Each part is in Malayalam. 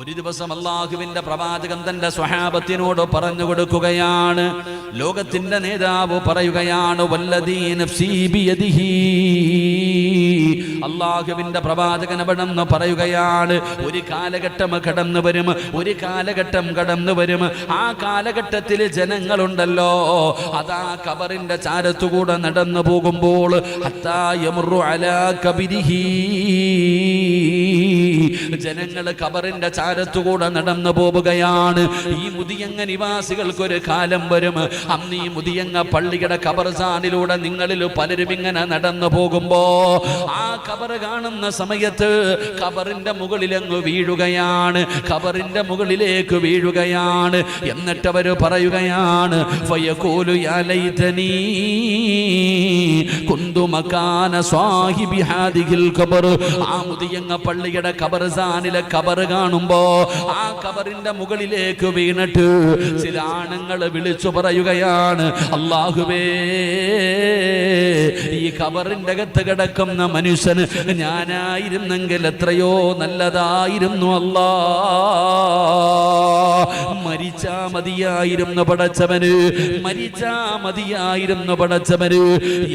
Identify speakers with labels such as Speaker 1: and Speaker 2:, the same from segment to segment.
Speaker 1: ഒരു ദിവസം അല്ലാഹുവിന്റെ പ്രവാചകൻ തന്റെ സ്വഹാബത്തിനോട് പറഞ്ഞു കൊടുക്കുകയാണ്. ലോകത്തിന്റെ നേതാവ് പറയുകയാണ്, വല്ലദീ നഫ്സീ ബിയദിഹി. അല്ലാഹുവിന്റെ പ്രവാചകൻ അവിടെന്ന് പറയുകയാണ്, ഒരു കാലഘട്ടം കടന്നു വരും, ഒരു കാലഘട്ടം കടന്നു വരും. ആ കാലഘട്ടത്തിൽ ജനങ്ങളുണ്ടല്ലോ, അതാ ഖബറിന്റെ ചാരത്തുകൂടെ നടന്നു പോകുമ്പോൾ ഹത്താ യമുറു അലാ ഖബരിഹി, ജനങ്ങൾ ഖബറിന്റെ ചാരത്തുകൂടെ നടന്നു പോവുകയാണ്. ഈ മുതിയങ്ങ നിവാസികൾക്കൊരു കാലം വരും, അന്ന് ഈ മുതിയങ്ങ പള്ളിയുടെ ഖബർസ്ഥാനിലൂടെ നിങ്ങളിൽ പലരും ഇങ്ങനെ നടന്നു പോകുമ്പോ ആ ഖബർ കാണുന്ന സമയത്ത് ഖബറിന്റെ മുകളിലങ്ങ് വീഴുകയാണ്, ഖബറിന്റെ മുകളിലേക്ക് വീഴുകയാണ്. എന്നിട്ട് അവര് പറയുകയാണ്, ഫയഖൂലു യാ ലൈതനീ കുന്തു മകാന സ്വാഹിബി ഹാദിഹിൽ ഖബർ. ആ മുതിയങ്ങ പള്ളിയുടെ ഖബർസ്ഥാനിലെ ഖബർ കാണുമ്പോ ആ ഖബറിന്റെ മുകളിലേക്ക് വീണിട്ട് ചില ആണുങ്ങൾ വിളിച്ചു പറയുകയാണ്, അല്ലാഹുവേ, ഈ ഖബറിന്റെ അകത്ത് കിടക്കുന്ന മനുഷ്യന് ഞാനായിരുന്നെങ്കിൽ എത്രയോ നല്ലതായിരുന്നു അല്ലാ, മരിച്ചാ മതിയായിരുന്നു പടച്ചവന്, മരിച്ചാ മതിയായിരുന്നു പടച്ചവന്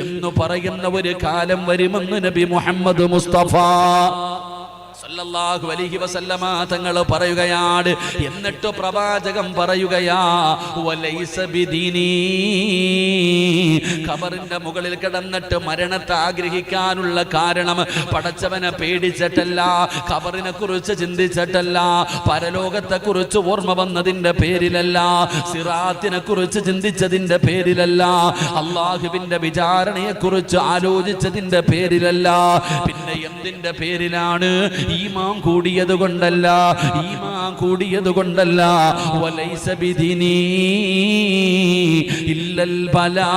Speaker 1: എന്ന് പറയുന്ന ഒരു കാലം വരുമെന്ന് നബി മുഹമ്മദ് മുസ്തഫ സല്ലല്ലാഹു അലൈഹി വസല്ലമ തങ്ങൾ പറയുകയാണ്. എന്നിട്ട് പ്രവാചകൻ പറയുകയാ, വലൈസ ബിദീനി, ഖബറിന്റെ മുകളിൽ കിടന്നിട്ട് മരണത്തെ ആഗ്രഹിക്കാനുള്ള കാരണം പടച്ചവനെ പേടിച്ചിട്ടല്ല, ഖബറിനെ കുറിച്ച് ചിന്തിച്ചിട്ടല്ല, പരലോകത്തെ കുറിച്ച് ഓർമ്മ വന്നതിന്റെ പേരിലല്ല, സിറാത്തിനെ കുറിച്ച് ചിന്തിച്ചതിന്റെ പേരിലല്ല, അല്ലാഹുവിന്റെ വിചാരണയെ കുറിച്ച് ആലോചിച്ചതിന്റെ പേരിലല്ല, പിന്നെ എന്തിന്റെ പേരിലാണ്? ഈമാൻ കൂടിയത് കൊണ്ടല്ല, ഈമാൻ കൂടിയത് കൊണ്ടല്ല. വലൈസ ബിദീനി ഇല്ലൽ ബലാ,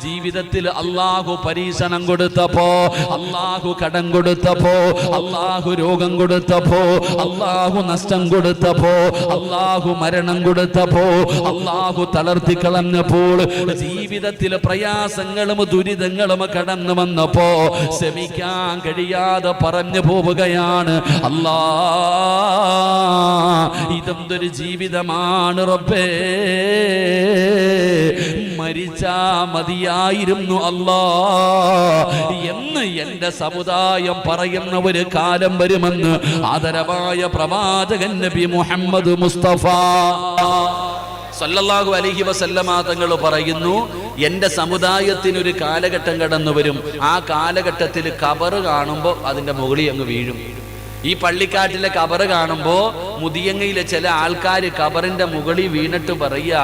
Speaker 1: ജീവിതത്തിൽ അല്ലാഹു പരീക്ഷണം കൊടുത്തപ്പോ, അല്ലാഹു കടം കൊടുത്തപ്പോ, അല്ലാഹു രോഗം കൊടുത്തപ്പോ, അല്ലാഹു നഷ്ടം കൊടുത്തപ്പോ, അല്ലാഹു മരണം കൊടുത്തപ്പോ, അല്ലാഹു തളർത്തി കളഞ്ഞപ്പോൾ, ജീവിതത്തിൽ പ്രയാസങ്ങളും ദുരിതങ്ങളും കടന്നു വന്നപ്പോ ശമിക്കാൻ കഴിയാതെ പറഞ്ഞു പോവുകയാണ്, അല്ലാ, ഇതെന്തൊരു ജീവിതമാണ് റബ്ബേ, മരിച്ചാ മതിയായിരുന്നു അല്ലാ എന്ന് എന്റെ സമുദായം പറയുന്ന ഒരു കാലം വരുമെന്ന് ആദരവായ പ്രവാചകൻ നബി മുഹമ്മദ് മുസ്തഫ സല്ലല്ലാഹു അലൈഹി വസല്ലമ തങ്ങൾ പറയുന്നു, എന്റെ സമുദായത്തിനൊരു കാലഘട്ടം കടന്നു വരും, ആ കാലഘട്ടത്തിൽ ഖബർ കാണുമ്പോൾ അതിന്റെ മുകളിൽ അങ്ങ് വീഴും. ഈ പള്ളിക്കാട്ടിലെ ഖബർ കാണുമ്പോ മുതിയങ്ങയിലെ ചില ആൾക്കാർ ഖബറിന്റെ മുകളിൽ വീണിട്ട് പറയാ,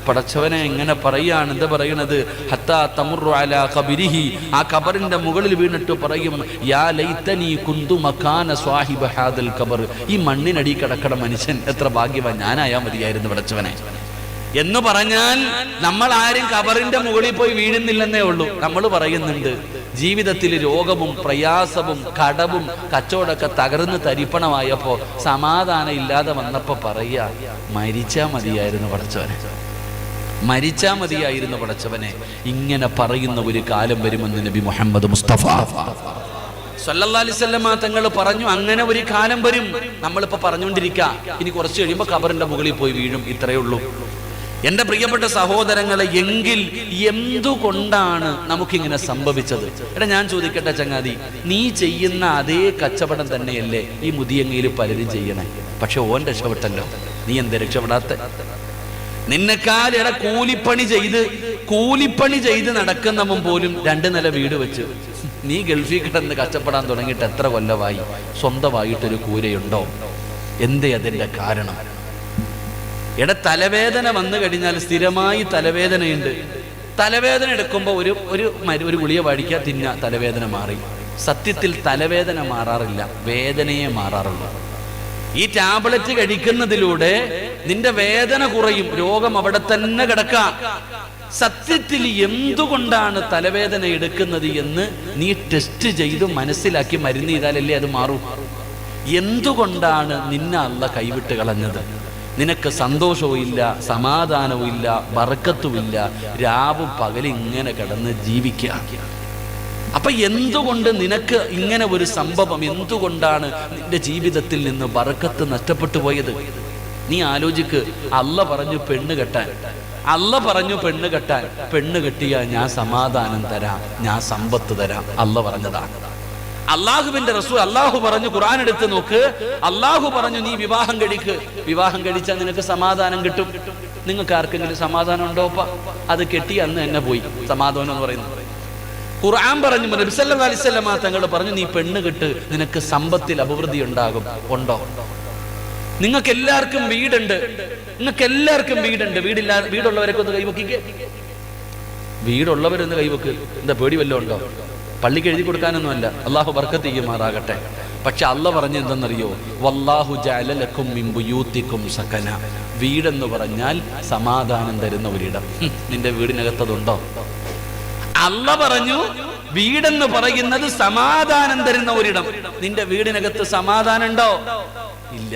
Speaker 1: പടച്ചവനെ എങ്ങനെ പറയാണ്, എന്താ പറയണത്? ഹത്താ തമുറു അലാ ഖബരിഹി, ആ ഖബറിന്റെ മുകളിൽ വീണിട്ട് പറയും, യാ ലൈതനി കുന്തു മകാന സ്വാഹിബ ഹാദൽ ഖബർ, ഈ മണ്ണിനടി കിടക്കണ മനുഷ്യൻ എത്ര ഭാഗ്യവാൻ, ഞാനായാ മതിയായിരുന്നു പടച്ചവനെ എന്ന് പറഞ്ഞാൽ നമ്മൾ ആരും ഖബറിന്റെ മുകളിൽ പോയി വീഴുന്നില്ലെന്നേ ഉള്ളൂ. നമ്മൾ പറയുന്നുണ്ട്, ജീവിതത്തിൽ രോഗവും പ്രയാസവും കടവും കച്ചവടമൊക്കെ തകർന്ന് തരിപ്പണമായപ്പോ സമാധാനം ഇല്ലാതെ വന്നപ്പോ പറയാ, മരിച്ചാ മതിയായിരുന്നു പടച്ചവനെ, മരിച്ചാ മതിയായിരുന്നു പടച്ചവനെ. ഇങ്ങനെ പറയുന്ന ഒരു കാലം വരുമെന്ന് നബി മുഹമ്മദ് മുസ്തഫ സല്ലല്ലാഹു അലൈഹി വസല്ലമ തങ്ങൾ പറഞ്ഞു, അങ്ങനെ ഒരു കാലം വരും. നമ്മളിപ്പോ പറഞ്ഞുകൊണ്ടിരിക്കുക, ഇനി കുറച്ച് കഴിയുമ്പോൾ ഖബറിന്റെ മുകളിൽ പോയി വീഴും, ഇത്രയേ ഉള്ളൂ. എന്റെ പ്രിയപ്പെട്ട സഹോദരങ്ങളെ, എങ്കിൽ എന്തുകൊണ്ടാണ് നമുക്കിങ്ങനെ സംഭവിച്ചത്? എടാ, ഞാൻ ചോദിക്കട്ടെ ചങ്ങാതി, നീ ചെയ്യുന്ന അതേ കച്ചവടം തന്നെയല്ലേ ഈ മുതിയങ്ങയിൽ പലരും ചെയ്യണേ? പക്ഷെ ഓൻ രക്ഷപ്പെട്ടല്ലോ, നീ എന്താ രക്ഷപ്പെടാത്ത? നിന്നെക്കാലിട കൂലിപ്പണി ചെയ്ത് നടക്കുന്നവൻ പോലും 2 നില വീട് വെച്ച്, നീ ഗൾഫിൽ കിടന്ന് കഷ്ടപ്പെടാൻ തുടങ്ങിയിട്ട് എത്ര കൊല്ലമായി? സ്വന്തമായിട്ടൊരു കൂരയുണ്ടോ? എന്തേ അതിന്റെ കാരണം? തലവേദന വന്നു കഴിഞ്ഞാൽ സ്ഥിരമായി തലവേദനയുണ്ട്, തലവേദന എടുക്കുമ്പോൾ ഒരു ഗുളിക വാടിക്കുക, തിന്ന, തലവേദന മാറി. സത്യത്തിൽ തലവേദന മാറാറില്ല, വേദനയെ മാറാറുള്ളൂ. ഈ ടാബ്ലറ്റ് കഴിക്കുന്നതിലൂടെ നിന്റെ വേദന കുറയും, രോഗം അവിടെ തന്നെ കിടക്കാം. സത്യത്തിൽ എന്തുകൊണ്ടാണ് തലവേദന എടുക്കുന്നത് എന്ന് നീ ടെസ്റ്റ് ചെയ്ത് മനസ്സിലാക്കി മരുന്ന് ചെയ്താലല്ലേ അത് മാറൂ. എന്തുകൊണ്ടാണ് നിന്നെ അല്ലാഹ് കൈവിട്ട് കളഞ്ഞത്? നിനക്ക് സന്തോഷവും ഇല്ല, സമാധാനവും ഇല്ല, ബർക്കത്തുമില്ല, രാവും പകലും ഇങ്ങനെ കിടന്ന് ജീവിക്കുക. അപ്പൊ എന്തുകൊണ്ട് നിനക്ക് ഇങ്ങനെ ഒരു സംഭവം, എന്തുകൊണ്ടാണ് നിന്റെ ജീവിതത്തിൽ നിന്ന് ബറക്കത്ത് നഷ്ടപ്പെട്ടു പോയത്? നീ ആലോചിക്ക്. അള്ള പറഞ്ഞു പെണ്ണ് കെട്ടാൻ, അള്ള പറഞ്ഞു പെണ്ണ് കെട്ടാൻ. പെണ്ണ് കെട്ടിയാൽ ഞാൻ സമാധാനം തരാം, ഞാൻ സമ്പത്ത് തരാം. അള്ള പറഞ്ഞതാണ്. അള്ളാഹുവിന്റെ റസൂൽ അള്ളാഹു പറഞ്ഞു, ഖുർആൻ എടുത്ത് നോക്ക്. അള്ളാഹു പറഞ്ഞു നീ വിവാഹം കഴിക്ക്, വിവാഹം കഴിച്ചാൽ നിനക്ക് സമാധാനം കിട്ടും. നിങ്ങൾക്ക് ആർക്കെങ്കിലും സമാധാനം ഉണ്ടോപ്പ? അത് കെട്ടി അന്ന് എന്നെ പോയി സമാധാനം എന്ന് പറയുന്നത്. ഖുർആൻ പറഞ്ഞു, നബി സല്ലല്ലാഹു അലൈഹി വസല്ലം തങ്ങൾ പറഞ്ഞു നീ പെണ്ണ് കെട്ട്, നിനക്ക് സമ്പത്തിൽ അഭിവൃദ്ധി ഉണ്ടാകും. ഉണ്ടോ? നിങ്ങൾക്ക് എല്ലാവർക്കും വീടുണ്ട്, നിങ്ങൾക്ക് എല്ലാവർക്കും വീടുണ്ട്. വീടുള്ളവരൊക്കെ ഒന്ന് കൈവക്കിക്കേ. വീടുള്ളവരൊന്ന് കൈവക്ക്. എന്താ പേടി വല്ലതും ഉണ്ടോ? പള്ളിക്ക് എഴുതി കൊടുക്കാനൊന്നും അല്ല, അള്ളാഹു ബർക്കത്ത് ചെയ്യുമാറാകട്ടെ. പക്ഷെ അള്ള പറഞ്ഞു എന്തെന്നറിയോ? വല്ലാഹു ജഅല ലക്കും മിൻ ബുയൂത്തിക്കും സകന. വീടെന്ന് പറഞ്ഞാൽ സമാധാനം തരുന്ന ഒരിടം. നിന്റെ വീടിനകത്തതുണ്ടോ? അള്ള പറഞ്ഞു വീടെന്ന് പറയുന്നത് സമാധാനം തരുന്ന ഒരിടം. നിന്റെ വീടിനകത്ത് സമാധാനം ഉണ്ടോ? ഇല്ല.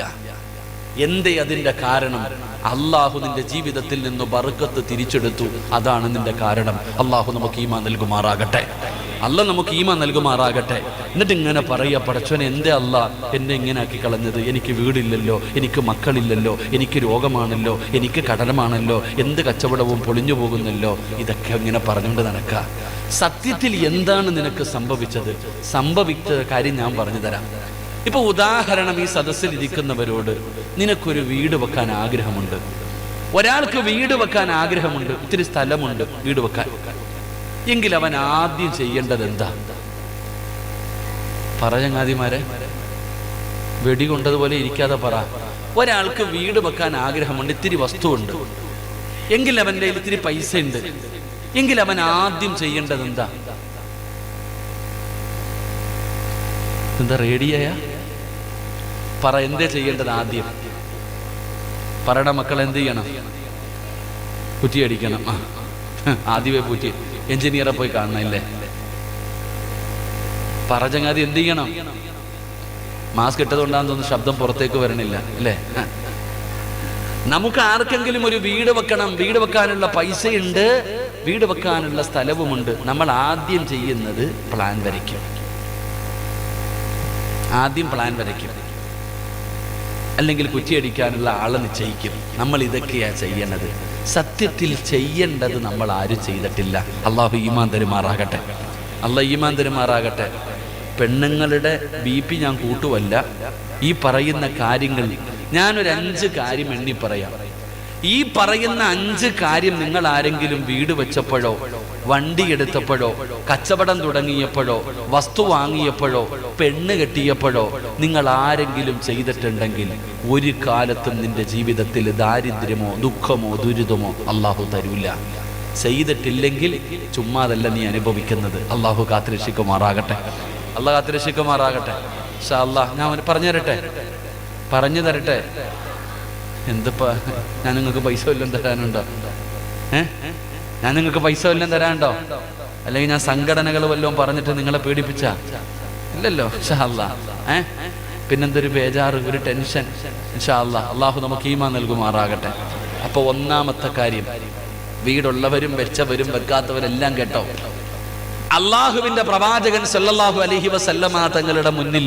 Speaker 1: എന്തേ അതിന്റെ കാരണം? അള്ളാഹു നിന്റെ ജീവിതത്തിൽ നിന്ന് ബർക്കത്ത് തിരിച്ചെടുത്തു. അതാണ് നിന്റെ കാരണം. അള്ളാഹു നമുക്ക് ഈമാൻ നൽകുമാറാകട്ടെ. അല്ല നമുക്ക് ഈമാൻ നൽകുമാറാകട്ടെ. എന്നിട്ട് ഇങ്ങനെ പറയാ, പടച്ചോനെ എന്തേ അല്ല എന്നെ ഇങ്ങനെ ആക്കി കളഞ്ഞത്? എനിക്ക് വീടില്ലല്ലോ, എനിക്ക് മക്കളില്ലല്ലോ, എനിക്ക് രോഗമാണല്ലോ, എനിക്ക് കടലമാണല്ലോ, എന്ത് കച്ചവടവും പൊളിഞ്ഞു പോകുന്നല്ലോ. ഇതൊക്കെ ഇങ്ങനെ പറഞ്ഞുകൊണ്ട് നടക്കുക. സത്യത്തിൽ എന്താണ് നിനക്ക് സംഭവിച്ചത്? സംഭവിച്ച കാര്യം ഞാൻ പറഞ്ഞു തരാം. ഇപ്പൊ ഉദാഹരണം, ഈ സദസ്സിൽ ഇരിക്കുന്നവരോട് നിനക്കൊരു വീട് വെക്കാൻ ആഗ്രഹമുണ്ട്. ഒരാൾക്ക് വീട് വെക്കാൻ ആഗ്രഹമുണ്ട്, ഇത്തിരി സ്ഥലമുണ്ട് വീട് വെക്കാൻ. എങ്കിൽ അവൻ ആദ്യം ചെയ്യേണ്ടത് എന്താ? ചങ്ങാതിമാരെ, വെടികൊണ്ടതുപോലെ ഇരിക്കാതെ പറ. ഒരാൾക്ക് വീട് വെക്കാൻ ആഗ്രഹമുണ്ട്, ഇത്തിരി വസ്തുവുണ്ട്, എങ്കിൽ അവൻ്റെ കയ്യിൽ ഇത്തിരി പൈസ ഉണ്ട്, എങ്കിൽ അവൻ ആദ്യം ചെയ്യേണ്ടത് എന്താ? എന്താ റേഡിയയാ? പറ, എന്തേ ചെയ്യേണ്ടത് ആദ്യം? പറയണ മക്കൾ, എന്ത് ചെയ്യണം? കുറ്റിയടിക്കണം. ആദ്യമേ പൂറ്റി എഞ്ചിനീയറെ പോയി കാണണല്ലേ? ചങ്ങാതി, എന്ത് ചെയ്യണം? മാസ്ക് ഇട്ടതുകൊണ്ടാന്ന് തോന്നുന്നു ശബ്ദം പുറത്തേക്ക് വരണില്ല അല്ലേ? നമുക്ക് ആർക്കെങ്കിലും ഒരു വീട് വെക്കണം, വീട് വെക്കാനുള്ള പൈസയുണ്ട്, വീട് വെക്കാനുള്ള സ്ഥലവുമുണ്ട്. നമ്മൾ ആദ്യം ചെയ്യുന്നത് പ്ലാൻ വരയ്ക്കും. ആദ്യം പ്ലാൻ വരയ്ക്കും, അല്ലെങ്കിൽ കുറ്റിയടിക്കാനുള്ള ആളെ നിശ്ചയിക്കും. നമ്മൾ ഇതൊക്കെയാ ചെയ്യണത്. സത്യത്തിൽ ചെയ്യേണ്ടത് നമ്മൾ ആരും ചെയ്തിട്ടില്ല. അള്ളാഹു ഈമാൻ തരുമാറാകട്ടെ. അള്ളാഹ് ഈമാൻ തരുമാറാകട്ടെ. പെണ്ണുങ്ങളുടെ BP ഞാൻ കൂട്ടുവല്ല. ഈ പറയുന്ന കാര്യങ്ങൾ ഞാനൊരു 5 കാര്യം എണ്ണി പറയാം. ഈ പറയുന്ന 5 കാര്യം നിങ്ങൾ ആരെങ്കിലും വീട് വെച്ചപ്പോഴോ, വണ്ടി എടുത്തപ്പോഴോ, കച്ചവടം തുടങ്ങിയപ്പോഴോ, വസ്തു വാങ്ങിയപ്പോഴോ, പെണ്ണ് കെട്ടിയപ്പോഴോ നിങ്ങൾ ആരെങ്കിലും ചെയ്തിട്ടുണ്ടെങ്കിൽ ഒരു കാലത്തും നിന്റെ ജീവിതത്തിൽ ദാരിദ്ര്യമോ ദുഃഖമോ ദുരിതമോ അള്ളാഹു തരൂല. ചെയ്തിട്ടില്ലെങ്കിൽ ചുമ്മാതല്ല നീ അനുഭവിക്കുന്നത്. അള്ളാഹു കാത്തുരക്ഷിക്കുമാറാകട്ടെ. അള്ളാഹ് കാത്തുരക്ഷിക്കുമാറാകട്ടെ. ഇൻഷാ അല്ലാഹ് ഞാൻ പറഞ്ഞു തരട്ടെ. എന്തിപ്പാ, ഞാൻ നിങ്ങൾക്ക് പൈസ വല്ലതും തരാനുണ്ടോ? ഞാൻ നിങ്ങൾക്ക് പൈസ വല്ലതും തരാനുണ്ടോ? അല്ലെങ്കിൽ ഞാൻ സംഘടനകൾ വല്ലതും പറഞ്ഞിട്ട് നിങ്ങളെ പേടിപ്പിച്ച? ഇല്ലല്ലോ. ഇൻഷാ അല്ലാഹ്. പിന്നെന്തൊരു ബേജാറ്, ഒരു ടെൻഷൻ. ഇൻഷാ അല്ലാഹ് അള്ളാഹു നമുക്ക് ഈമാൻ നൽകുമാറാകട്ടെ. അപ്പോൾ ഒന്നാമത്തെ കാര്യം, വീടുള്ളവരും വെച്ചവരും വെക്കാത്തവരെല്ലാം കേട്ടോ, അള്ളാഹുവിന്റെ പ്രവാചകൻ സല്ലല്ലാഹു അലൈഹി വസല്ലമ തങ്ങളുടെ മുന്നിൽ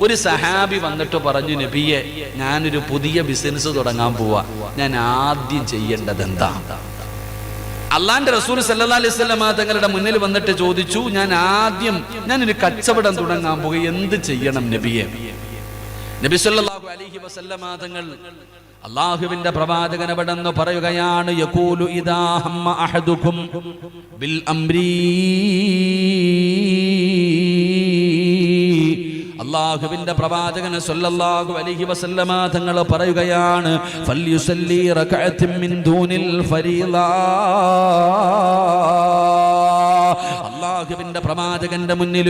Speaker 1: ഒരു സഹാബി വന്നിട്ട് പറഞ്ഞു, നബിയെ, ഞാനൊരു പുതിയ ബിസിനസ് തുടങ്ങാൻ പോവാ, ഞാൻ ആദ്യം ചെയ്യേണ്ടത് എന്താ? അള്ളാന്റെ റസൂൽ സല്ലല്ലാഹു അലൈഹി വസല്ലമ തങ്ങളുടെ മുന്നിൽ വന്നിട്ട് ചോദിച്ചു, ഞാനൊരു കച്ചവടം തുടങ്ങാൻ പോവുക, എന്ത് ചെയ്യണം നബിയെ? നബി സല്ലല്ലാഹു അലൈഹി വസല്ലമ തങ്ങൾ അല്ലാഹുവിന്റെ പ്രവാചകൻ അവിടെന്ന് പറയുകയാണ്, യഖൂലു ഇദാ ഹമ്മ അഹദുകും ബിൽ അംരി, അല്ലാഹുവിന്റെ പ്രവാചകൻ സല്ലല്ലാഹു അലൈഹി വസല്ലമ തങ്ങൾ പറയുകയാണ്, ഫൽയുസല്ലി റകഅത്തിൻ മിൻ ദൂനിൽ ഫരീള. അല്ലാഹുവിന്റെ പ്രവാചകന്റെ മുന്നിൽ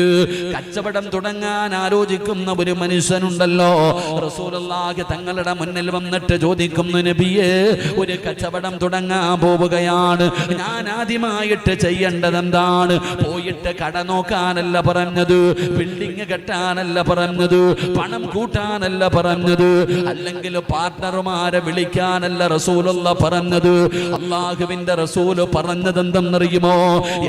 Speaker 1: കച്ചവടം തുടങ്ങാൻ ആലോചിക്കുന്ന ഒരു മനുഷ്യനുണ്ടല്ലോ, റസൂലുള്ളാഹി തങ്ങളുടെ മുന്നിൽ വന്നിട്ട് ചോദിക്കുന്നു, നബിയേ, ഒരു കച്ചവടം തുടങ്ങാൻ പോവുകയാണ്, ഞാൻ ആദ്യമായിട്ട് ചെയ്യേണ്ടത് എന്താണ്? പോയിട്ട് കട നോക്കാനല്ല പറഞ്ഞത്, ബിൽഡിംഗ് കെട്ടാനല്ല പറഞ്ഞത്, പണം കൂട്ടാനല്ല പറഞ്ഞത്, അല്ലെങ്കിൽ പാർട്ണർമാരെ വിളിക്കാനല്ല റസൂലുള്ളാഹി പറഞ്ഞത്. അല്ലാഹുവിന്റെ റസൂൽ പറഞ്ഞത് എന്തെന്നറിയുമോ?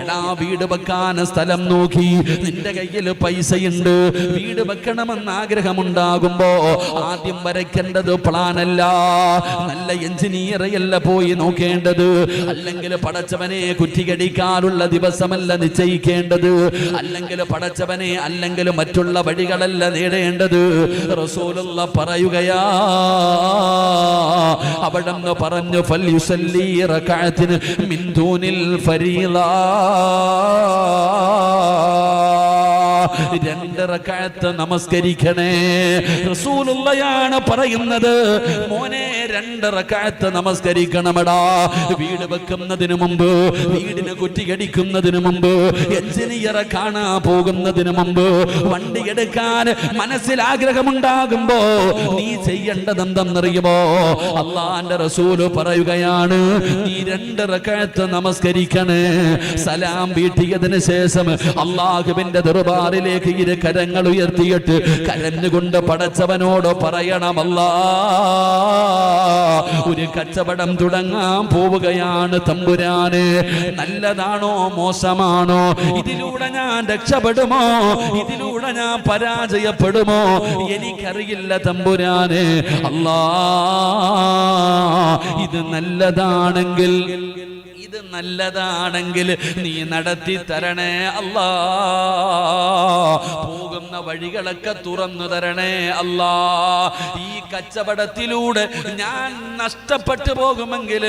Speaker 1: എടാ, വീട് വെക്കാൻ സ്ഥലം നോക്കി. നിന്റെ കയ്യിൽ പൈസയുണ്ട്, വീട് വെക്കണമെന്ന് ആഗ്രഹമുണ്ടാകുമ്പോ ആദ്യം വരയ്ക്കേണ്ടത് പ്ലാനല്ല, നല്ല എഞ്ചിനീയറെയല്ല പോയി നോക്കേണ്ടത്, അല്ലെങ്കിൽ പടച്ചവനെ കുറ്റികടിക്കാനുള്ള ദിവസമല്ല നിശ്ചയിക്കേണ്ടത്, അല്ലെങ്കിൽ പടച്ചവനെ അല്ലെങ്കിൽ മറ്റുള്ള വഴികളല്ല നേടേണ്ടത്. റസൂലുള്ള പറയുകയാ, അവിടെന്ന് പറഞ്ഞു ഫൽയുസല്ലി റകഅത്തിൻ മിൻ ദൂനിൽ ഫരീള, 2 റകഅത്ത് നമസ്കരിക്കണേ. റസൂലുള്ളയാണ് പറയുന്നത്, മോനെ 2 റകഅത്ത് നമസ്കരിക്കണമെടാ. വീട് വെക്കുന്നതിന് മുമ്പ്, വീടിന് കുറ്റിയടിക്കുന്നതിന് മുമ്പ്, എഞ്ചിനീയറെ കാണാൻ പോകുന്നതിന് മുമ്പ്, വണ്ടി എടുക്കാൻ മനസ്സിൽ ആഗ്രഹമുണ്ടാകുമ്പോ നീ ചെയ്യേണ്ടത് എന്തെന്നറിയുമോ? അള്ളാന്റെ റസൂല് പറയുകയാണ്, നീ 2 റകഅത്ത് നമസ്കരിക്കണേ. സലാം വീട്ടിയതിന് ശേഷം അള്ളാഹുവിന്റെ ദർബാറിലേക്ക് 2 കരങ്ങൾ ഉയർത്തിയിട്ട് കരഞ്ഞുകൊണ്ട് പടച്ചവനോട് പറയണം, അല്ലാ, ഒരു കച്ചവടം തുടങ്ങാൻ പോവുകയാണ് തമ്പുരാനെ. നല്ലതാണോ മോശമാണോ? ഇതിലൂടെ ഞാൻ രക്ഷപ്പെടുമോ? ഇതിലൂടെ ഞാൻ പരാജയപ്പെടുമോ? എനിക്കറിയില്ല തമ്പുരാനെ. അല്ലാ, ഇത് നല്ലതാണെങ്കിൽ നീ നടത്തി തരണേ അല്ലാ. പോകുന്ന വഴികളൊക്കെ തുറന്നു തരണേ അല്ലാ. ഈ കച്ചവടത്തിലൂടെ ഞാൻ നഷ്ടപ്പെട്ടു പോകുമെങ്കിൽ,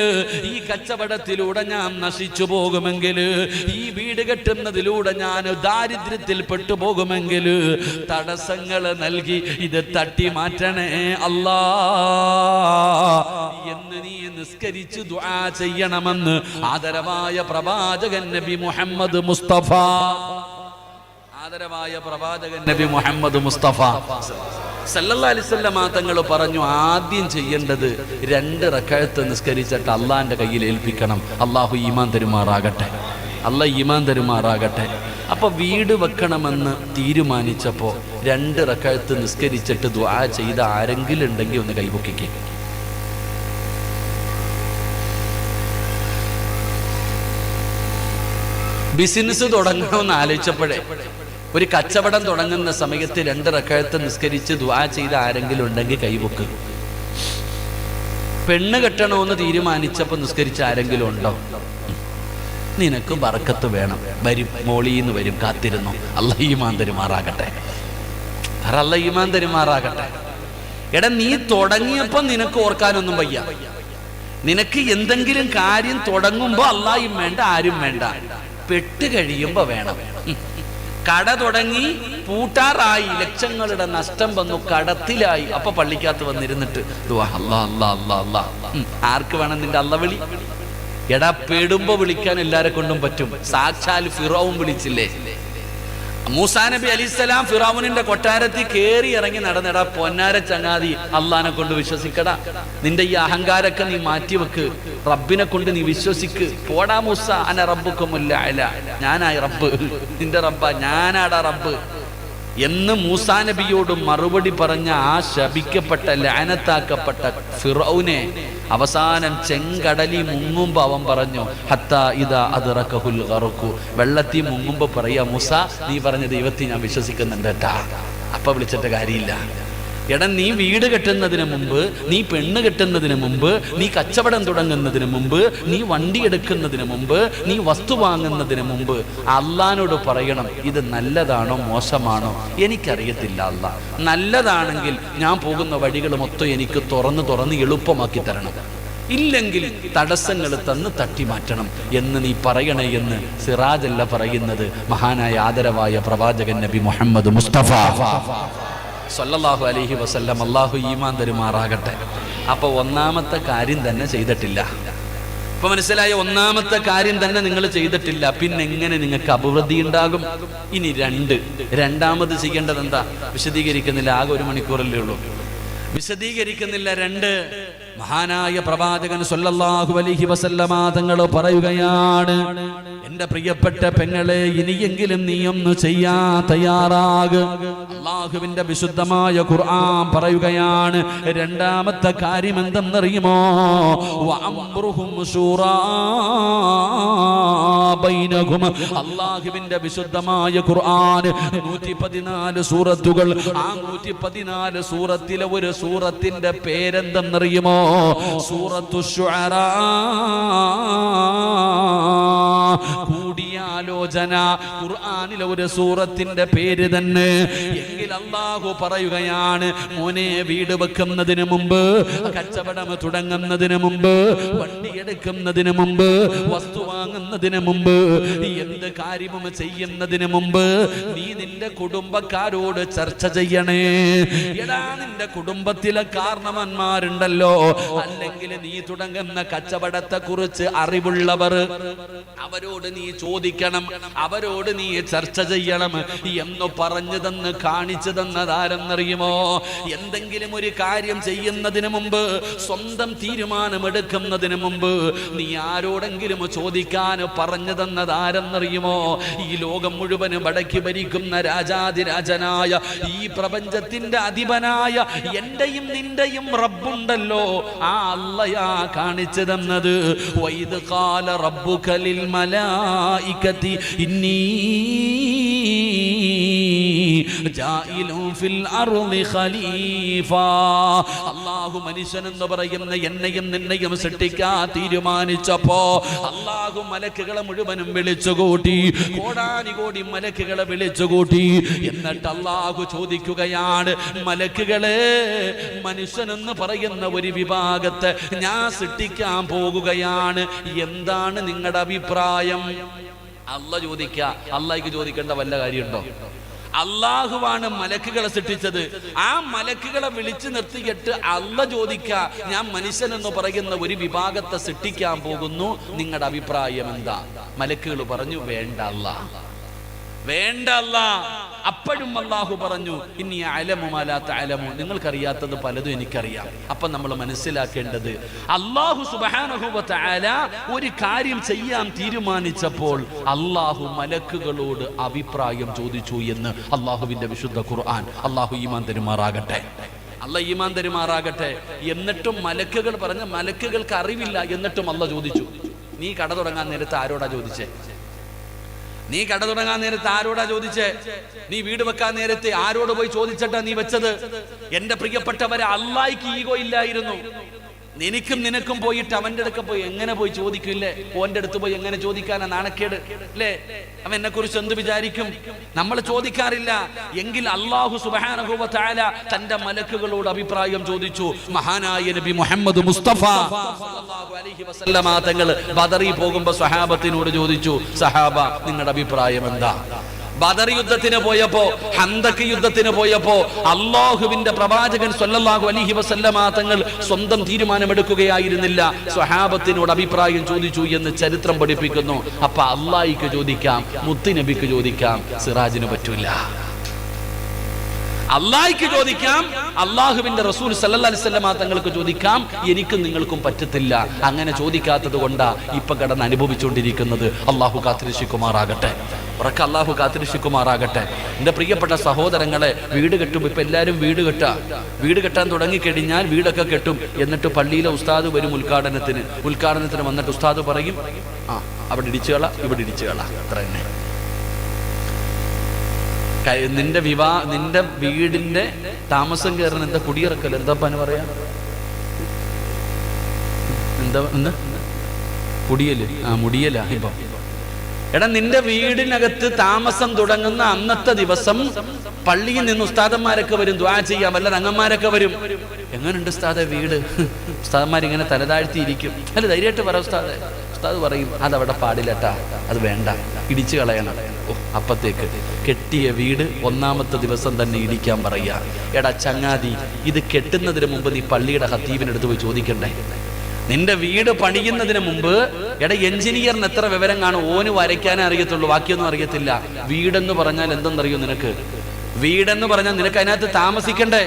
Speaker 1: ഈ കച്ചവടത്തിലൂടെ ഞാൻ നശിച്ചു പോകുമെങ്കിൽ, ഈ വീട് കെട്ടുന്നതിലൂടെ ഞാൻ ദാരിദ്ര്യത്തിൽ പെട്ടുപോകുമെങ്കിൽ തടസ്സങ്ങൾ നൽകി ഇത് തട്ടി മാറ്റണേ അല്ലാ എന്ന് നീ നിസ്കരിച്ച് ദുആ ചെയ്യണമെന്ന് ആദരവായ പ്രവാചകൻ നബി മുഹമ്മദ് മുസ്തഫ, ആദരവായ പ്രവാചകൻ നബി മുഹമ്മദ് മുസ്തഫ സല്ലല്ലാഹു അലൈഹി വസല്ലം തങ്ങൾ പറഞ്ഞു, ആദ്യം ചെയ്യേണ്ടത് 2 റകഅത്ത് നിസ്കരിച്ചിട്ട് അള്ളാന്റെ കയ്യിൽ ഏൽപ്പിക്കണം. അള്ളാഹു ഈമാൻ തരുമാറാകട്ടെ, അള്ളാഹ് ഈമാൻ തരുമാറാകട്ടെ. അപ്പൊ വീട് വെക്കണമെന്ന് തീരുമാനിച്ചപ്പോ 2 റകഅത്ത് നിസ്കരിച്ചിട്ട് ദുആ ചെയ്ത ആരെങ്കിലും ഉണ്ടെങ്കിൽ ഒന്ന് കൈപൊക്കിക്കേ. ബിസിനസ് തുടങ്ങണമെന്ന് ആലോചിച്ചപ്പോഴേ, ഒരു കച്ചവടം തുടങ്ങുന്ന സമയത്ത് 2 റകഅത്ത് നിസ്കരിച്ച് ദുആ ചെയ്ത ആരെങ്കിലും ഉണ്ടെങ്കിൽ കൈപൊക്ക്. പെണ്ണ് കെട്ടണമെന്ന് തീരുമാനിച്ചപ്പോൾ നിസ്കരിച്ച ആരെങ്കിലും ഉണ്ടോ? നിനക്ക് ബർക്കത്ത് വേണം, വരും, മോളീന്ന് വരും, കാത്തിരുന്നു. അല്ലാഹ് ഈമാൻ തരുമാറാകട്ടെ, അല്ലാഹ് ഈമാൻ തരുമാറാകട്ടെ. എടാ, നീ തുടങ്ങിയപ്പോ നിനക്ക് ഓർക്കാനൊന്നും വയ്യ. നിനക്ക് എന്തെങ്കിലും കാര്യം തുടങ്ങുമ്പോ അല്ലാഹും വേണ്ട, ആരും വേണ്ട, പെട്ട് കഴിയുമ്പോ വേണം. കട തുടങ്ങി പൂട്ടാറായി, ലക്ഷങ്ങളുടെ നഷ്ടം വന്നു, കടത്തിലായി. അപ്പൊ പള്ളിക്കകത്ത് വന്നിരുന്നിട്ട് അല്ലാ അല്ലാ അല്ലാ അല്ലാ. ആർക്ക് വേണം നിന്റെ അല്ല വിളി? എടാ, പെടുമ്പോ വിളിക്കാൻ എല്ലാരെ കൊണ്ടും പറ്റും. സാക്ഷാൽ ഫിറഔൻ വിളിച്ചില്ലേ? മൂസാ നബി അലൈഹിസ്സലാം ഫിറഔനിന്റെ കൊട്ടാരത്തിൽ കേറി ഇറങ്ങി നടന്നെടാ, പൊന്നാര ചങ്ങാതി, അള്ളാനെ കൊണ്ട് വിശ്വസിക്കടാ. നിന്റെ ഈ അഹങ്കാരൊക്കെ നീ മാറ്റിവെക്ക്, റബ്ബിനെ കൊണ്ട് നീ വിശ്വസിക്ക്. പോടാ മൂസ, അന റബ്ബുക്കുമുൽ അഅല, ഞാനായി റബ്ബ്, നിന്റെ റബ്ബ, ഞാനാടാ റബ്ബ് എന്ന് മൂസാ നബിയോട് മറുപടി പറഞ്ഞ ആ ശപിക്കപ്പെട്ട ലഅനത്താക്കപ്പെട്ട ഫിറഔനെ അവസാനം ചെങ്കടലിൽ മുങ്ങുമ്പോ അവൻ പറഞ്ഞു, ഹത്താ ഇദാ അദ്റകഹുൽ ഗർഖു, വെള്ളത്തിൽ മുങ്ങുമ്പോ പറയാ, മൂസ, നീ പറഞ്ഞ ദൈവത്തെ ഞാൻ വിശ്വസിക്കുന്നുണ്ട് കേട്ടാ. അപ്പൊ വിളിച്ചിട്ട് കാര്യമില്ല. എടാ, നീ വീട് കെട്ടുന്നതിന് മുമ്പ്, നീ പെണ്ണ് കെട്ടുന്നതിന് മുമ്പ്, നീ കച്ചവടം തുടങ്ങുന്നതിന് മുമ്പ്, നീ വണ്ടി എടുക്കുന്നതിന് മുമ്പ്, നീ വസ്തു വാങ്ങുന്നതിന് മുമ്പ് അള്ളാനോട് പറയണം, ഇത് നല്ലതാണോ മോശമാണോ എനിക്കറിയത്തില്ല അല്ലാ. നല്ലതാണെങ്കിൽ ഞാൻ പോകുന്ന വഴികൾ മൊത്തം എനിക്ക് തുറന്ന് എളുപ്പമാക്കി തരണം, ഇല്ലെങ്കിൽ തടസ്സങ്ങൾ തന്ന് തട്ടി മാറ്റണം എന്ന് നീ പറയണേ എന്ന് സിറാജല്ല പറയുന്നത്, മഹാനായ ആദരവായ പ്രവാചകൻ നബി മുഹമ്മദ് മുസ്തഫ സല്ലല്ലാഹു അലൈഹി വസല്ലം. അല്ലാഹു ഈമാൻ തരുമാറാകട്ടെ. അപ്പൊ ഒന്നാമത്തെ കാര്യം തന്നെ ചെയ്തിട്ടില്ല. ഇപ്പൊ മനസ്സിലായ? ഒന്നാമത്തെ കാര്യം തന്നെ നിങ്ങൾ ചെയ്തിട്ടില്ല. പിന്നെ എങ്ങനെ നിങ്ങൾക്ക് അഭിവൃദ്ധി ഉണ്ടാകും? ഇനി രണ്ടാമത് ചെയ്യേണ്ടത് എന്താ? വിശദീകരിക്കുന്നില്ല, ആകെ 1 മണിക്കൂറല്ലേ ഉള്ളൂ. വിശദീകരിക്കുന്നില്ല. മഹാനായ പ്രവാചകൻ സല്ലല്ലാഹു അലൈഹി വസല്ലമ തങ്ങൾ പറയുകയാണ്, എന്റെ പ്രിയപ്പെട്ട പെങ്ങളെ, ഇനിയെങ്കിലും നീ ഒന്ന് ചെയ്യാൻ തയ്യാറാകുക. അല്ലാഹുവിന്റെ വിശുദ്ധമായ ഖുർആൻ പറയുകയാണ്, രണ്ടാമത്തെ കാര്യം എന്തെന്നറിയുമോ? വഅംറുഹും ശൂറാ ബൈനഹും. അല്ലാഹുവിന്റെ വിശുദ്ധമായ ഖുർആൻ 114 സൂറത്തുകൾ. ആ 114 സൂറത്തിലെ ഒരു സൂറത്തിന്റെ പേരെന്തെന്നറിയുമോ? സൂറത്തു ശുഅറാ. കൂടിയാലോചന ഖുർആനിലെ ഒരു സൂറത്തിന്റെ പേര് തന്നെ. എങ്കിൽ അല്ലാഹു പറയുകയാണ്, മോനെ, വീട് വെക്കുന്നതിന് മുമ്പ്, കച്ചവടം തുടങ്ങുന്നതിന് മുമ്പ്, വണ്ടി എടുക്കുന്നതിന് മുമ്പ്, വസ്തു വാങ്ങുന്നതിന് മുമ്പ്, എന്ത് കാര്യവും ചെയ്യുന്നതിന് മുമ്പ് നീ നിന്റെ കുടുംബക്കാരോട് ചർച്ച ചെയ്യണേ. എടാ, നിന്റെ കുടുംബത്തിലെ കാരണവന്മാരുണ്ടല്ലോ, അല്ലെങ്കിൽ നീ തുടങ്ങുന്ന കച്ചവടത്തെ കുറിച്ച് അറിവുള്ളവർ, അവരോട് നീ ചോദിക്കണം, അവരോട് നീ ചർച്ച ചെയ്യണം എന്ന് പറഞ്ഞു തന്ന് കാണിച്ചു തന്നതാരെന്നറിയുമോ? എന്തെങ്കിലും ഒരു കാര്യം ചെയ്യുന്നതിന് മുമ്പ്, സ്വന്തം തീരുമാനമെടുക്കുന്നതിന് മുമ്പ് നീ ആരോടെങ്കിലും ചോദിക്കാൻ പറഞ്ഞു തന്നതാരെന്നറിയുമോ? ഈ ലോകം മുഴുവനും അടക്കി ഭരിക്കുന്ന രാജാതിരാജനായ, ഈ പ്രപഞ്ചത്തിന്റെ അധിപനായ എന്റെയും നിന്റെയും റബ്ബുണ്ടല്ലോ, ആ അല്ലയാ കാണിച്ചു തന്നത്. വൈദ് ഖാല റബ്ബുക ലിൽ മലായികതി ഇന്നി ജാഇലു ഫിൽ അർളി ഖലീഫ. അല്ലാഹു മനുഷ്യനെന്ന് പറയുന്ന എന്നെയും നിന്നെയും സൃഷ്ടിക്കാൻ തീരുമാനിച്ചപ്പോ അല്ലാഹു മലക്കുകളെ മുഴുവനും വിളിച്ചുകൂട്ടി, കോടാനുകോടി മലക്കുകളെ വിളിച്ചുകൂട്ടി. എന്നിട്ട് അല്ലാഹു ചോദിക്കുകയാണ്, മലക്കുകളെ, മനുഷ്യനെന്ന് പറയുന്ന ഒരു വിഭാഗത്തെ ഞാൻ സൃഷ്ടിക്കാൻ പോകുകയാണ്, എന്താണ് നിങ്ങളുടെ അഭിപ്രായം? അല്ലാഹു ചോദിക്കുക. അല്ലാഹുക്ക് ചോദിക്കേണ്ട വല്ല കാര്യമുണ്ടോ? അള്ളാഹുവാണ് മലക്കുകളെ സൃഷ്ടിച്ചത്. ആ മലക്കുകളെ വിളിച്ചു നിർത്തിയിട്ട് അല്ലാഹു ചോദിക്ക, ഞാൻ മനുഷ്യൻ എന്ന് പറയുന്ന ഒരു വിഭാഗത്തെ സൃഷ്ടിക്കാൻ പോകുന്നു, നിങ്ങളുടെ അഭിപ്രായം എന്താ? മലക്കുകൾ പറഞ്ഞു, വേണ്ട അല്ലാഹ്, വേണ്ട അല്ലാഹ്. അപ്പോഴും അല്ലാഹു പറഞ്ഞു, ഇനി അലമു മാ ലാ തഅലമു, നിങ്ങൾക്കറിയാത്തത് പലതും എനിക്കറിയാം. അപ്പൊ നമ്മൾ മനസ്സിലാക്കേണ്ടത്, അല്ലാഹു സുബ്ഹാനഹു വ തആല ഒരു കാര്യം ചെയ്യാൻ തീരുമാനിച്ചപ്പോൾ അല്ലാഹു മലക്കുകളോട് അഭിപ്രായം ചോദിച്ചു എന്ന് അല്ലാഹുവിന്റെ വിശുദ്ധ ഖുർആൻ. അല്ലാഹു ഈമാൻ തരുമാറാകട്ടെ, അല്ലാഹു ഈമാൻ തരുമാറാകട്ടെ. എന്നിട്ടും മലക്കുകൾ പറഞ്ഞ, മലക്കുകൾക്ക് അറിവില്ല, എന്നിട്ടും അല്ലാഹു ചോദിച്ചു. നീ കട തുടങ്ങാൻ നേരത്ത് ആരോടാ ചോദിച്ചേ? നീ കട തുടങ്ങാൻ നേരത്ത് ആരോടാ ചോദിച്ചേ? നീ വീട് വെക്കാൻ നേരത്തെ ആരോട് പോയി ചോദിച്ചിട്ടാ നീ വെച്ചത്? എന്റെ പ്രിയപ്പെട്ടവരെ, അല്ലാഹ്ക്ക് ഈഗോ ഇല്ലായിരുന്നു. എനിക്കും നിനക്കും പോയിട്ട് അവന്റെ അടുക്ക പോയി എങ്ങനെ പോയി ചോദിക്കില്ലേ? ഓന്റെ അടുത്ത് പോയി എങ്ങനെ ചോദിക്കാനാ? നാണക്കേട് അല്ലേ? അവൻ എന്നെ കുറിച്ച് എന്ത് വിചാരിക്കും? നമ്മൾ ചോദിക്കാറില്ല. എങ്കിൽ അല്ലാഹു സുബ്ഹാനഹു വ തആല തന്റെ മലക്കുകളോട് അഭിപ്രായം ചോദിച്ചു. മഹാനായ നബി മുഹമ്മദ് മുസ്തഫ സല്ലല്ലാഹു അലൈഹി വസല്ലമ തങ്ങൾ ബദറിൽ പോകുമ്പോൾ സ്വഹാബത്തിനോട് ചോദിച്ചു, സഹാബ, നിങ്ങളുടെ അഭിപ്രായം എന്താ? ബദർ യുദ്ധത്തിന് പോയപ്പോ, ഹന്തക്ക് യുദ്ധത്തിന് പോയപ്പോ അല്ലാഹുവിന്റെ പ്രവാചകൻ സല്ലല്ലാഹു അലൈഹി വസല്ലമ തങ്ങൾ സ്വന്തം തീരുമാനമെടുക്കുകയായിരുന്നില്ല, സ്വഹാബത്തിനോട് അഭിപ്രായം ചോദിച്ചു എന്ന് ചരിത്രം പഠിപ്പിക്കുന്നു. അപ്പൊ അല്ലാഹ്ക്ക് ചോദിക്കാം, മുത്തുനബിക്ക് ചോദിക്കാം, സിറാജിന് പറ്റൂല. അല്ലാഹ്ക്ക് ചോദിക്കാം, അല്ലാഹുവിന്റെ റസൂൽ സല്ലല്ലാഹു അലൈഹി വസല്ലമ തങ്ങൾക്ക് ചോദിക്കാം, എനിക്കും നിങ്ങൾക്കും പറ്റത്തില്ല. അങ്ങനെ ചോദിക്കാത്തത് കൊണ്ടാ ഇപ്പൊ കടന്ന് അനുഭവിച്ചുകൊണ്ടിരിക്കുന്നത്. അല്ലാഹു കാത്തിരക്ഷിക്കുമാറാകട്ടെ, ഉറക്ക അല്ലാഹു കാത്തിരക്ഷിക്കുമാറാകട്ടെ. എൻ്റെ പ്രിയപ്പെട്ട സഹോദരങ്ങളെ, വീട് കെട്ടും. ഇപ്പൊ എല്ലാവരും വീട് കെട്ടാൻ തുടങ്ങിക്കഴിഞ്ഞാൽ വീടൊക്കെ കെട്ടും. എന്നിട്ട് പള്ളിയിലെ ഉസ്താദ് വരും ഉദ്ഘാടനത്തിന് വന്നിട്ട് ഉസ്താദ് പറയും, അവിടെ ഇടിച്ചുകള, ഇവിടെ ഇടിച്ചുകള, അത്ര തന്നെ. നിന്റെ വീടിന്റെ താമസം കയറുന്ന എന്താ കുടിയിറക്കൽ, എന്താ പറയാ, എന്താ കുടിയല്? മുടിയല. ഇപ്പൊ എടാ, നിന്റെ വീടിനകത്ത് താമസം തുടങ്ങുന്ന അന്നത്തെ ദിവസം പള്ളിയിൽ നിന്ന് ഉസ്താദന്മാരൊക്കെ വരും, ദുആ ചെയ്യാൻ വല്ല രംഗന്മാരൊക്കെ വരും. എങ്ങനെയുണ്ട് ഉസ്താദെ വീട്? ഉസ്താദന്മാരിങ്ങനെ തലതാഴ്ത്തിയിരിക്കും. അല്ല, ധൈര്യമായിട്ട് പറ ഉസ്താദെ. ഉസ്താദ് പറയും, അതവിടെ പാടില്ലട്ടാ, അത് വേണ്ട, ഇടിച്ചു കളയണം. അപ്പത്തേക്ക് കെട്ടിയ വീട് ഒന്നാമത്തെ ദിവസം തന്നെ ഇടിക്കാൻ പറയാ. എടാ ചങ്ങാതി, ഇത് കെട്ടുന്നതിന് മുമ്പ് നീ പള്ളിയുടെ ഖത്തീബിനടുത്ത് പോയി ചോദിക്കണ്ടേ? നിന്റെ വീട് പണിയുന്നതിന് മുമ്പ്, എടാ എഞ്ചിനീയറിന് എത്ര വിവരം കാണും? ഓന് വരയ്ക്കാനേ അറിയത്തുള്ളൂ, ബാക്കിയൊന്നും അറിയത്തില്ല. വീടെന്ന് പറഞ്ഞാൽ എന്തെന്നറിയോ നിനക്ക്? വീടെന്ന് പറഞ്ഞാൽ നിനക്ക് അതിനകത്ത് താമസിക്കണ്ടേ?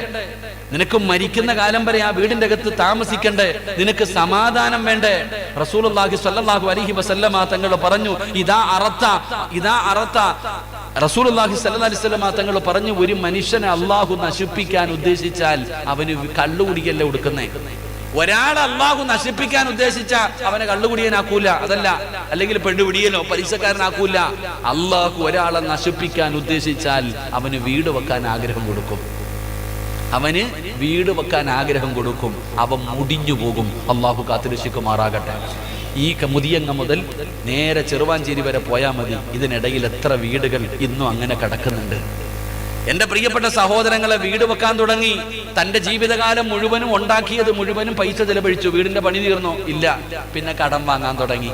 Speaker 1: നിനക്ക് മരിക്കുന്ന കാലം വരെ ആ വീടിന്റെ അകത്ത് താമസിക്കണ്ടേ? നിനക്ക് സമാധാനം വേണ്ടേ? റസൂലുള്ളാഹി സ്വല്ലല്ലാഹു അലൈഹി വസല്ലമ തങ്ങൾ പറഞ്ഞു, ഇദാ അറത്ത റസൂലുള്ളാഹി സ്വല്ലല്ലാഹു അലൈഹി വസല്ലമ തങ്ങൾ പറഞ്ഞു, ഒരു മനുഷ്യനെ അള്ളാഹു നശിപ്പിക്കാൻ ഉദ്ദേശിച്ചാൽ അവന് കള്ളുകുടിക്കല്ലേ കൊടുക്കുന്നേ. ഒരാളെ അള്ളാഹു നശിപ്പിക്കാൻ ഉദ്ദേശിച്ച അവനെ കള്ളുകുടിയനാക്കൂല, അതല്ല, അല്ലെങ്കിൽ പെണ്ണുപിടിയനോ പലിശക്കാരനാക്കൂല. അള്ളാഹു ഒരാളെ നശിപ്പിക്കാൻ ഉദ്ദേശിച്ചാൽ അവന് വീട് വെക്കാൻ ആഗ്രഹം കൊടുക്കും. അവന് വീട് വെക്കാൻ ആഗ്രഹം കൊടുക്കും. അവൻ മുടിഞ്ഞു പോകും. അള്ളാഹു കാത്തുരക്ഷിക്കുമാറാകട്ടെ. ഈ മുതിയങ്ങ മുതൽ നേരെ ചെറുവാഞ്ചേരി വരെ പോയാൽ മതി. ഇതിനിടയിൽ എത്ര വീടുകൾ ഇന്നും അങ്ങനെ കിടക്കുന്നുണ്ട്. എന്റെ പ്രിയപ്പെട്ട സഹോദരങ്ങളെ, വീട് വെക്കാൻ തുടങ്ങി. തന്റെ ജീവിതകാലം മുഴുവനും ഉണ്ടാക്കിയത് മുഴുവനും പൈസ ചെലവഴിച്ചു. വീടിന്റെ പണി തീർന്നോ? ഇല്ല. പിന്നെ കടം വാങ്ങാൻ തുടങ്ങി,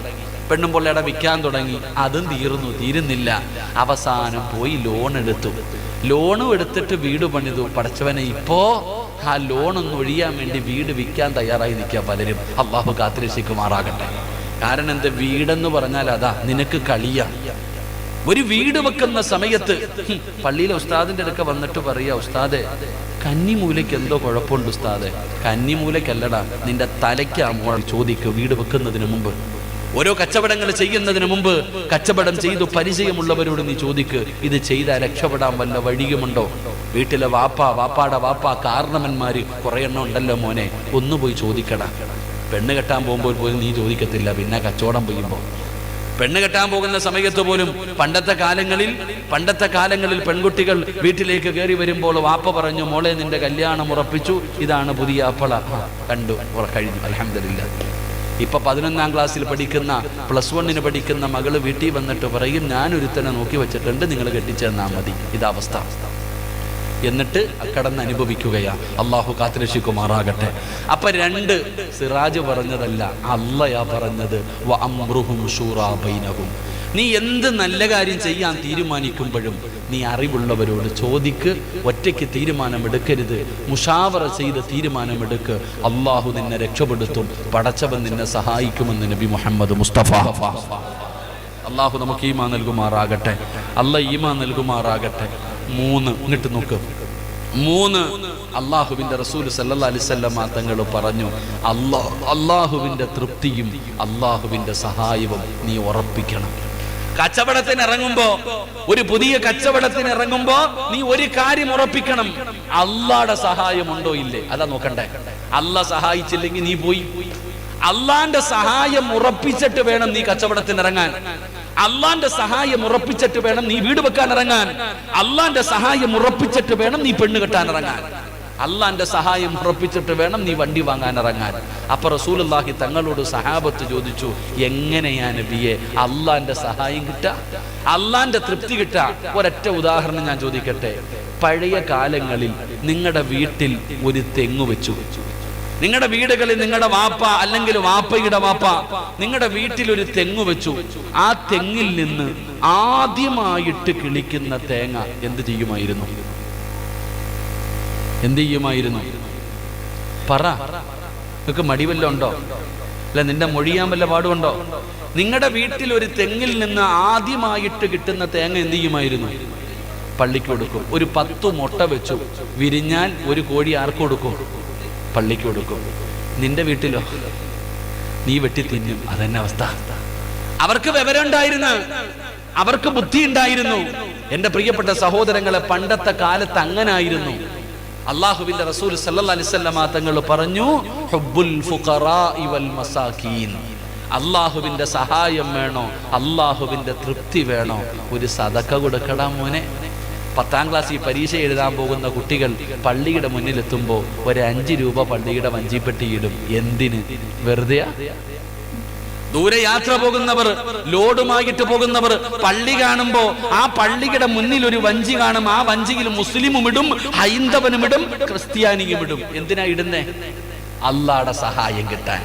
Speaker 1: പെണ്ണും പൊള്ളയുടെ വിൽക്കാൻ തുടങ്ങി. അതും തീരുന്നില്ല. അവസാനം പോയി ലോൺ എടുത്തു. ലോണും എടുത്തിട്ട് വീട് പണിതു. പടച്ചവനെ, ഇപ്പോ ആ ലോണൊന്ന് ഒഴിയാൻ വേണ്ടി വീട് വിൽക്കാൻ തയ്യാറായി നിൽക്കുക പലരും. അള്ളാഹു കാത്തുരക്ഷിക്കുമാറാകട്ടെ. കാരണം എന്ത്? വീടെന്ന് പറഞ്ഞാൽ അതാ നിനക്ക് കളിയാ. ഒരു വീട് വെക്കുന്ന സമയത്ത് പള്ളിയിലെ ഉസ്താദിന്റെ അടുക്ക വന്നിട്ട് പറയാ, ഉസ്താദെ കന്നിമൂലയ്ക്ക് എന്തോ കുഴപ്പമുണ്ട് ഉസ്താദെ. കന്നിമൂലയ്ക്കല്ലടാ, നിന്റെ തലയ്ക്ക് ആ മോൾ ചോദിക്കുക. വീട് വെക്കുന്നതിന് മുമ്പ്, ഓരോ കച്ചവടങ്ങൾ ചെയ്യുന്നതിന് മുമ്പ് കച്ചവടം ചെയ്തു പരിചയമുള്ളവരോട് നീ ചോദിക്ക്, ഇത് ചെയ്താൽ രക്ഷപ്പെടാൻ വല്ല വഴിയുമുണ്ടോ? വീട്ടിലെ വാപ്പാടെ വാപ്പ കാരണവന്മാര് കുറെ എണ്ണം ഉണ്ടല്ലോ മോനെ, ഒന്ന് പോയി ചോദിക്കടാ. പെണ്ണ് കെട്ടാൻ പോകുമ്പോൾ പോലും നീ ചോദിക്കത്തില്ല, പിന്നെ കച്ചവടം ചെയ്യുമ്പോൾ. പെണ്ണ് കെട്ടാൻ പോകുന്ന സമയത്ത് പോലും പണ്ടത്തെ കാലങ്ങളിൽ പെൺകുട്ടികൾ വീട്ടിലേക്ക് കയറി വരുമ്പോൾ വാപ്പ പറഞ്ഞു, മോളെ നിന്റെ കല്യാണം ഉറപ്പിച്ചു, ഇതാണ് പുതിയ അപ്പള. കണ്ടു, കഴിഞ്ഞു, അൽഹംദുലില്ലാഹ്. ഇപ്പൊ 11ാം ക്ലാസ്സിൽ പഠിക്കുന്ന, +1 പഠിക്കുന്ന മകള് വീട്ടിൽ വന്നിട്ട് പറയും, ഞാനൊരുത്തനെ നോക്കി വെച്ചിട്ടുണ്ട്, നിങ്ങൾ കെട്ടിച്ചെന്നാ മതി. ഇതവസ്ഥ. എന്നിട്ട് കടന്ന് അനുഭവിക്കുകയാ. അള്ളാഹു കാത്തുരക്ഷിക്കുമാറാകട്ടെ. അപ്പൊ 2 സിറാജ് പറഞ്ഞതല്ല, അള്ളയാ പറഞ്ഞത്. വഅംറുഹും ശൂറാ ബൈനഹും. നീ എന്ത് നല്ല കാര്യം ചെയ്യാൻ തീരുമാനിക്കുമ്പോഴും നീ അറിവുള്ളവരോട് ചോദിക്ക്. ഒറ്റയ്ക്ക് തീരുമാനമെടുക്കരുത്. മുഷാവറ ചെയ്ത് തീരുമാനമെടുക്ക്. അള്ളാഹു നിന്നെ രക്ഷപ്പെടുത്തും. പടച്ചവൻ നിന്നെ സഹായിക്കുമെന്ന് നബി മുഹമ്മദ് മുസ്തഫ. അള്ളാഹു നമുക്ക് ഈമാൻ നൽകുമാറാകട്ടെ. ഈമാൻ നൽകുമാറാകട്ടെ. 3 ഇങ്ങോട്ട് നോക്ക്. 3 അള്ളാഹുവിന്റെ റസൂൽ സല്ലല്ലാഹു അലൈഹി വസല്ലം തങ്ങൾ പറഞ്ഞു, അള്ളാഹുവിന്റെ തൃപ്തിയും അള്ളാഹുവിന്റെ സഹായവും നീ ഉറപ്പിക്കണം. കച്ചവടത്തിന് ഇറങ്ങുമ്പോ, ഒരു പുതിയ കച്ചവടത്തിന് ഇറങ്ങുമ്പോ നീ ഒരു കാര്യം ഉറപ്പിക്കണം, അള്ളാഹുടെ സഹായം ഉണ്ടോ ഇല്ലേ, അതാ നോക്കണ്ടേ. അള്ളാഹ് സഹായിച്ചില്ലെങ്കിൽ നീ പോയി. അള്ളാന്റെ സഹായം ഉറപ്പിച്ചിട്ട് വേണം നീ കച്ചവടത്തിന് ഇറങ്ങാൻ. അള്ളാന്റെ സഹായം ഉറപ്പിച്ചിട്ട് വേണം നീ വീട് വെക്കാൻ ഇറങ്ങാൻ. അള്ളാന്റെ സഹായം ഉറപ്പിച്ചിട്ട് വേണം നീ പെണ്ണ് കെട്ടാൻ ഇറങ്ങാൻ. അള്ളാന്റെ സഹായം ഉറപ്പിച്ചിട്ട് വേണം നീ വണ്ടി വാങ്ങാൻ ഇറങ്ങാൻ. അപ്പൊ റസൂലുള്ളാഹി തങ്ങളോട് സഹാബത്ത് ചോദിച്ചു, എങ്ങനെയാ നബിയെ അള്ളാന്റെ സഹായം കിട്ടാ, അള്ളാന്റെ തൃപ്തി കിട്ടാ? ഒരൊറ്റ ഉദാഹരണം ഞാൻ ചോദിക്കട്ടെ. പഴയ കാലങ്ങളിൽ നിങ്ങളുടെ വീട്ടിൽ ഒരു തെങ്ങ് വെച്ചു. നിങ്ങളുടെ വീടുകളിൽ നിങ്ങളുടെ വാപ്പ അല്ലെങ്കിൽ വാപ്പയുടെ വാപ്പ നിങ്ങളുടെ വീട്ടിൽ ഒരു തെങ്ങ് വെച്ചു. ആ തെങ്ങിൽ നിന്ന് ആദ്യമായിട്ട് കിളിക്കുന്ന തേങ്ങ എന്ത് ചെയ്യുമായിരുന്നു? പറ. നിനക്ക് മടിവല്ല ഉണ്ടോ? അല്ല, നിന്റെ മൊഴിയാൻ വല്ല പാടുണ്ടോ? നിങ്ങളുടെ വീട്ടിൽ ഒരു തെങ്ങിൽ നിന്ന് ആദ്യമായിട്ട് കിട്ടുന്ന തേങ്ങ എന്ത് ചെയ്യുമായിരുന്നു? പള്ളിക്ക് കൊടുക്കും. ഒരു 10 മുട്ട വെച്ചു. വിരിഞ്ഞാൽ ഒരു കോഴി ആർക്ക് കൊടുക്കും? പള്ളിക്ക് കൊടുക്കും. നിന്റെ വീട്ടിലോ? നീ വെട്ടി തിന്നും. അതന്നെ അവസ്ഥ. അവർക്ക് വിവരം ഉണ്ടായിരുന്നു, അവർക്ക് ബുദ്ധി ഉണ്ടായിരുന്നു. എന്റെ പ്രിയപ്പെട്ട സഹോദരങ്ങളെ, പണ്ടത്തെ കാലത്ത് അങ്ങനായിരുന്നു. അള്ളാഹുവിന്റെ റസൂൽ സല്ലല്ലാഹു അലൈഹി വസല്ലം തങ്ങൾ പറഞ്ഞു, ഹുബ്ബുൽ ഫുഖറാഇ വൽ മസാകീൻ. അള്ളാഹുവിന്റെ സഹായം വേണോ, അള്ളാഹുവിന്റെ തൃപ്തി വേണോ, ഒരു സദക്ക കൊടുക്കടാ മോനെ. 10ാം ക്ലാസ്സിൽ പരീക്ഷ എഴുതാൻ പോകുന്ന കുട്ടികൾ പള്ളിയുടെ മുന്നിലെത്തുമ്പോൾ ഒരു 5 രൂപ പള്ളിയുടെ വഞ്ചിപ്പെട്ടിയിടും. എന്തിന്? വെറുതെ. ദൂരെ യാത്ര പോകുന്നവർ, ലോഡുമായിട്ട് പോകുന്നവർ പള്ളി കാണുമ്പോ ആ പള്ളിയുടെ മുന്നിൽ ഒരു വഞ്ചി കാണും. ആ വഞ്ചിയിൽ മുസ്ലിമും ഇടും, ഹൈന്ദവനും ഇടും, ക്രിസ്ത്യാനിയും ഇടും. എന്തിനാ ഇടുന്നേ? അള്ളാഹുടെ സഹായം കിട്ടാൻ.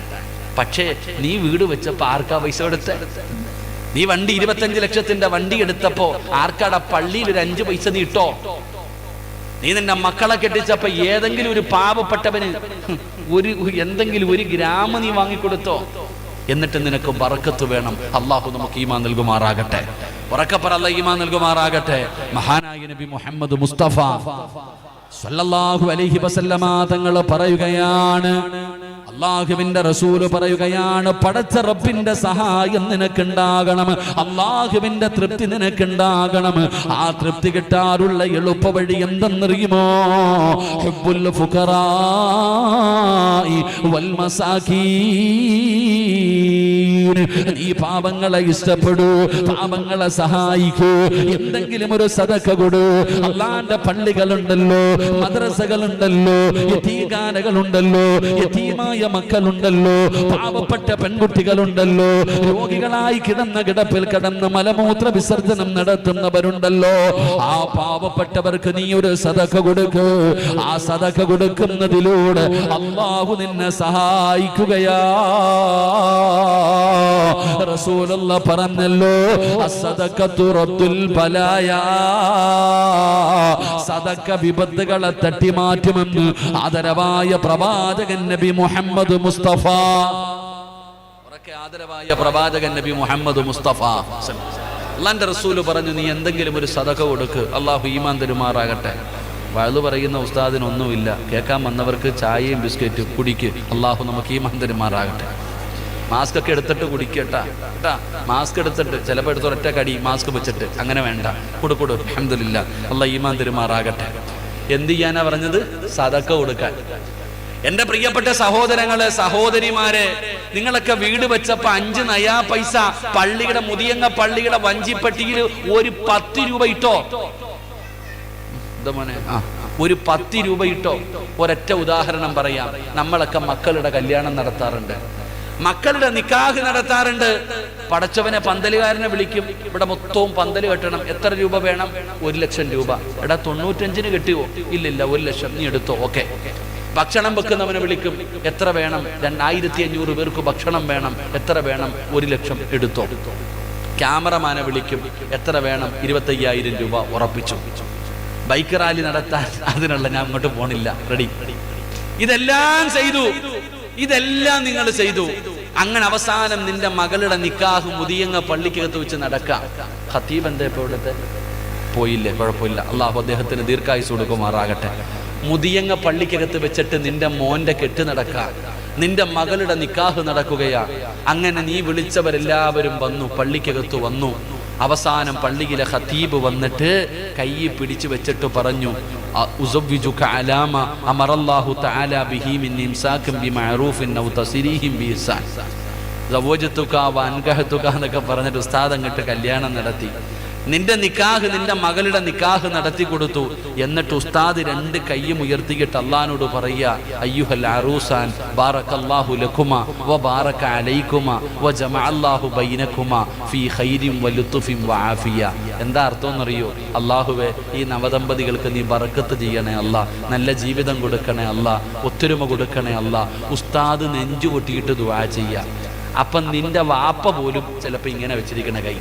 Speaker 1: പക്ഷേ നീ വീട് വെച്ചപ്പോ ആർക്കാ പൈസ കൊടുത്തേ? നീ വണ്ടി 25 ലക്ഷത്തിന്റെ വണ്ടി എടുത്തപ്പോ ആർക്കാടാ പള്ളിയിൽ ഒരു 5 പൈസ നീ ഇട്ടോ? നീ നിന്റെ മക്കളെ കെട്ടിച്ചപ്പോ ഏതെങ്കിലും ഒരു പാവപ്പെട്ടവന് എന്തെങ്കിലും 1 ഗ്രാം നീ വാങ്ങിക്കൊടുത്തോ? എന്നിട്ട് നിനക്ക് ബറക്കത്ത് വേണം. അള്ളാഹു നമുക്ക് ഈമാൻ നൽകുമാറാകട്ടെ. ഉറക്കപ്പറ അല്ലാഹു ഈമാൻ നൽകുമാറാകട്ടെ. മഹാനായ നബി മുഹമ്മദ് മുസ്തഫ സല്ലല്ലാഹു അലൈഹി വസല്ലമ തങ്ങൾ പറയുകയാണ്, അല്ലാഹുവിന്റെ റസൂല് പറയുകയാണ്, പടച്ച റബ്ബിന്റെ സഹായം നിനക്കുണ്ടാകണം, അല്ലാഹുവിന്റെ തൃപ്തി നിനക്കുണ്ടാകണം. ആ തൃപ്തി കിട്ടാറുള്ള എളുപ്പ വഴി എന്തെന്നറിയുമോ? ഹുബ്ബുൽ ഫുഖറാഇ വൽ മസാകീൻ. നീ പാപങ്ങളെ ഇഷ്ടപ്പെടൂ, പാപങ്ങളെ സഹായിക്കൂ, എന്തെങ്കിലും ഒരു സദഖ കൊടു. അല്ലാഹുവിന്റെ പള്ളികളുണ്ടല്ലോ, മദ്രസകളുണ്ടല്ലോ, യതീംഖാനകളുണ്ടല്ലോ, യതീമായ മക്കളുണ്ടല്ലോ, പാവപ്പെട്ട പെൺകുട്ടികളുണ്ടല്ലോ, രോഗികളായി കിടന്ന കിടപ്പിൽ കിടന്ന് മലമൂത്ര വിസർജനം നടത്തുന്നവരുണ്ടല്ലോ, ആ പാവപ്പെട്ടവർക്ക് നീ ഒരു സദഖ കൊടുക്ക്. ആ സദഖ കൊടുക്കുന്നതിലൂടെ അല്ലാഹു നിന്നെ സഹായിക്കുകയാ. റസൂലുള്ളാഹി പറഞ്ഞല്ലോ, അസ്സദഖത്തു റദ്ദുൽ ബലായാ. സദഖ വിപത്തുകളെ തട്ടിമാറ്റുമെന്ന് ആദരവായ പ്രവാചകൻ നബി മുഹമ്മദ് മുസ്തഫ. ആദരവായ പ്രവാചകൻ നബി മുഹമ്മദ് മുസ്തഫ അല്ലാഹുവിന്റെ റസൂല് പറഞ്ഞു, നീ എന്തെങ്കിലും ഒരു സദഖ കൊടുക്ക്, അല്ലാഹു ഈമാൻ തരുമാറാകട്ടെ. വഅദ് പറയുന്ന ഉസ്താദിനൊന്നുമില്ല, കേൾക്കാൻ വന്നവർക്ക് ചായയും ബിസ്ക്കറ്റും കുടിക്ക്, അല്ലാഹു നമുക്ക് ഈമാൻ തരുമാറാകട്ടെ. മാസ്ക് ഒക്കെ എടുത്തിട്ട് കുടിക്കട്ടാ കേട്ടാ. മാസ്ക് എടുത്തിട്ട് ചിലപ്പോൾ എടുത്ത് ഒരൊറ്റ കടി മാസ്ക് വെച്ചിട്ട് അങ്ങനെ വേണ്ട, കൊടുക്കൊടു. അൽഹംദുലില്ലാഹ്, അല്ലാഹു ഈമാൻ തരുമാറാകട്ടെ. എന്ത് ചെയ്യാനാ പറഞ്ഞത്? സദഖ കൊടുക്കാൻ. എന്റെ പ്രിയപ്പെട്ട സഹോദരങ്ങളെ, സഹോദരിമാരെ, നിങ്ങളൊക്കെ വീട് വെച്ചപ്പോ 5 നയാ പൈസ പള്ളിയുടെ മുതിയങ്ങ പള്ളിയുടെ വഞ്ചിപ്പെട്ടിയിൽ ഒരു 10 രൂപ ഇട്ടോ. ഒരു 10 രൂപ ഇട്ടോ. ഒരൊറ്റ ഉദാഹരണം പറയാം. നമ്മളൊക്കെ മക്കളുടെ കല്യാണം നടത്താറുണ്ട്, മക്കളുടെ നിക്കാഹ് നടത്താറുണ്ട്. പടച്ചവനെ പന്തലുകാരനെ വിളിക്കും, ഇവിടെ മൊത്തവും പന്തല് കെട്ടണം, എത്ര രൂപ വേണം? 1 ലക്ഷം രൂപ. എടാ 95-ന് കെട്ടിയോ? ഇല്ലില്ല, 1 ലക്ഷം, നീ എടുത്തോ. ഓക്കെ. ഭക്ഷണം വെക്കുന്നവനെ വിളിക്കും, എത്ര വേണം? 2500 പേർക്ക് ഭക്ഷണം വേണം, എത്ര വേണം? 1 ലക്ഷം, എടുത്തോ. ക്യാമറമാനെ വിളിക്കും, എത്ര വേണം? 25,000 രൂപ, ഉറപ്പിച്ചു. ബൈക്ക് റാലി നടത്താൻ അതിനുള്ള ഞാൻ അങ്ങോട്ട് പോണില്ല, റെഡി. ഇതെല്ലാം ചെയ്തു, ഇതെല്ലാം നിങ്ങൾ ചെയ്തു. അങ്ങനെ അവസാനം നിന്റെ മകളുടെ നിക്കാഹ് മുതിയങ്ങ പള്ളിക്കകത്ത് വെച്ച് നടക്കാം. ഖത്തീബ് എന്താ ഇപ്പോൾ ഇവിടുത്തെ? പോയില്ലേ, കുഴപ്പമില്ല, അള്ളാഹു അദ്ദേഹത്തിന് ദീർഘായുസ് കൊടുക്കുമാറാകട്ടെ. മുതിയങ്ങ പള്ളിക്കകത്ത് വെച്ചിട്ട് നിന്റെ മോന്റെ കെട്ട് നടക്കാം, നിന്റെ മകളുടെ നിക്കാഹ് നടക്കുകയാ. അങ്ങനെ നീ വിളിച്ചവരെല്ലാവരും വന്നു, പള്ളിക്കകത്ത് വന്നു. അവസാനം പള്ളിയിലെ ഖത്തീബ് വന്നിട്ട് കൈ പിടിച്ചു വെച്ചിട്ട് പറഞ്ഞു, ഉസവ്വിജുക അലാമ അമറല്ലാഹു തആല ബിഹി മിൻ ഇംസാകിൻ ബിമഅറൂഫിൻ ഔ തസ്രീഹിൻ ബിഇഹ്സാൻ. സവ്വജതുക വൻകഹതുക എന്നൊക്കെ പറഞ്ഞിട്ട് ഉസ്താദ് അങ്ങോട്ട് കല്യാണം നടത്തി. നിന്റെ നിക്കാഹ്, നിന്റെ മകളുടെ നിക്കാഹ് നടത്തി കൊടുത്തു. എന്നിട്ട് ഉസ്താദ് 2 കൈയും ഉയർത്തിയിട്ട് അള്ളാഹിനോട് പറയുക, അയ്യുഹൽ അറൂസാൻ ബാറകല്ലാഹു ലകുമാ വ ബാറക അലൈകുമാ വ ജമഅല്ലാഹു ബൈനകുമാ ഫീ ഖൈരിൻ വ ലുത്ഫിൻ വ ആഫിയ. എന്താ അർത്ഥം എന്നറിയോ? അല്ലാഹുവേ, ഈ നവദമ്പതികൾക്ക് നീ ബറക്കത്ത് ചെയ്യണേ അല്ലാ, നല്ല ജീവിതം കൊടുക്കണേ അല്ലാ, ഒത്തൊരുമ കൊടുക്കണേ അല്ലാ. ഉസ്താദ് നെഞ്ചു പൊട്ടിയിട്ട് ദുആ ചെയ്യുക. അപ്പം നിന്റെ വാപ്പ പോലും ചിലപ്പോൾ ഇങ്ങനെ വെച്ചിരിക്കണ കൈ,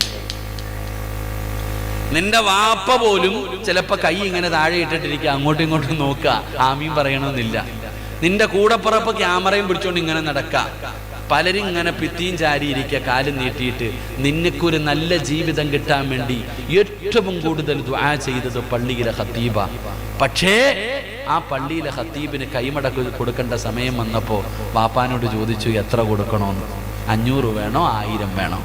Speaker 1: നിന്റെ വാപ്പ പോലും ചിലപ്പോ കൈ ഇങ്ങനെ താഴെ ഇട്ടിട്ടിരിക്കുക, അങ്ങോട്ടും ഇങ്ങോട്ടും നോക്കുക, ആമീൻ പറയണമെന്നില്ല. നിന്റെ കൂടപ്പുറപ്പ് ക്യാമറയും പിടിച്ചോണ്ട് ഇങ്ങനെ നടക്കുക. പലരും ഇങ്ങനെ ഭിത്തിയും ചാരിയിരിക്കുക, കാലും നീട്ടിയിട്ട്. നിനക്കൊരു നല്ല ജീവിതം കിട്ടാൻ വേണ്ടി ഏറ്റവും കൂടുതൽ ദുആ ചെയ്തത് പള്ളിയിലെ ഖത്തീബ. പക്ഷേ ആ പള്ളിയിലെ ഖത്തീബിന് കൈമടക്ക് കൊടുക്കേണ്ട സമയം വന്നപ്പോ വാപ്പാനോട് ചോദിച്ചു, എത്ര കൊടുക്കണമെന്ന്? 500 വേണോ 1000 വേണോ?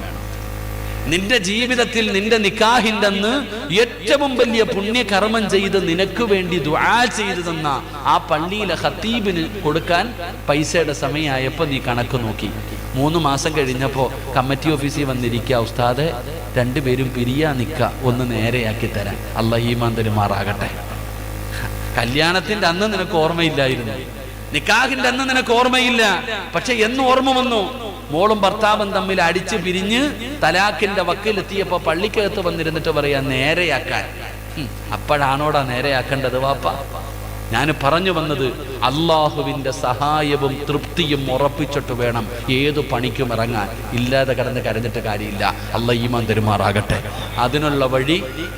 Speaker 1: നിന്റെ ജീവിതത്തിൽ നിന്റെ നിക്കാഹിന്റെ അന്ന് ഏറ്റവും വലിയ പുണ്യകർമ്മം ചെയ്ത് നിനക്ക് വേണ്ടി ദുആ ചെയ്തു തന്ന ആ പള്ളിയിലെ ഖത്തീബിന് കൊടുക്കാൻ പൈസയുടെ സമയമായപ്പോ നീ കണക്ക് നോക്കി. 3 മാസം കഴിഞ്ഞപ്പോ കമ്മിറ്റി ഓഫീസിൽ വന്നിരിക്കുക, ഉസ്താദെ 2 പേരും പിരിയാ നിക്ക, ഒന്ന് നേരെയാക്കി തരാൻ. അല്ലാഹു ഈമാൻ തരുമാറാകട്ടെ. കല്യാണത്തിന്റെ അന്ന് നിനക്ക് ഓർമ്മയില്ലായിരുന്നു, നിക്കാഹിന്റെ അന്ന് നിനക്ക് ഓർമ്മയില്ല. പക്ഷെ എന്ന് ഓർമ്മ വന്നു, മോളും ഭർത്താവും തമ്മിൽ അടിച്ച് പിരിഞ്ഞ് തലാഖിന്റെ വക്കിലെത്തിയപ്പോ പള്ളിക്കകത്ത് വന്നിരുന്നിട്ട് പറയാ, നേരെയാക്കാൻ. അപ്പോഴാണോടാ നേരെയാക്കേണ്ടത് വാപ്പ? ഞാൻ പറഞ്ഞു വന്നത്, അള്ളാഹുവിന്റെ സഹായവും തൃപ്തിയും ഉറപ്പിച്ചിട്ട് വേണം ഏതു പണിക്കും ഇറങ്ങാൻ. ഇല്ലാതെ കിടന്ന് കരഞ്ഞിട്ട് കാര്യമില്ല. അല്ലാഹു ഈമാൻ തരുമാറാകട്ടെ. അതിനുള്ള വഴി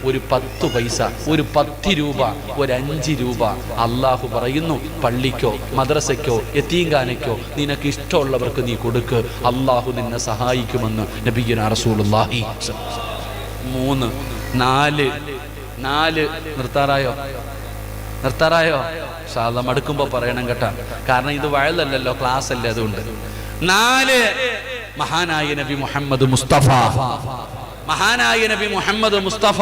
Speaker 1: ഒരു 10 പൈസ, ഒരു 10 രൂപ, ഒരു 5 രൂപ അള്ളാഹു പറയുന്നു, പള്ളിക്കോ മദ്രസയ്ക്കോ യതീംഖാനയ്ക്കോ നിനക്ക് ഇഷ്ടമുള്ളവർക്ക് നീ കൊടുക്ക്, അള്ളാഹു നിന്നെ സഹായിക്കുമെന്ന് നബിയുനാ റസൂലുള്ളാഹി. 3 4 നിർത്താറായോ? സാധാ മടുക്കുമ്പോ പറയണം കേട്ടാ, കാരണം ഇത് വയലല്ലല്ലോ, ക്ലാസ് അല്ലേ, അതുകൊണ്ട്. 4 മഹാനായ നബി മുഹമ്മദ് മുസ്തഫ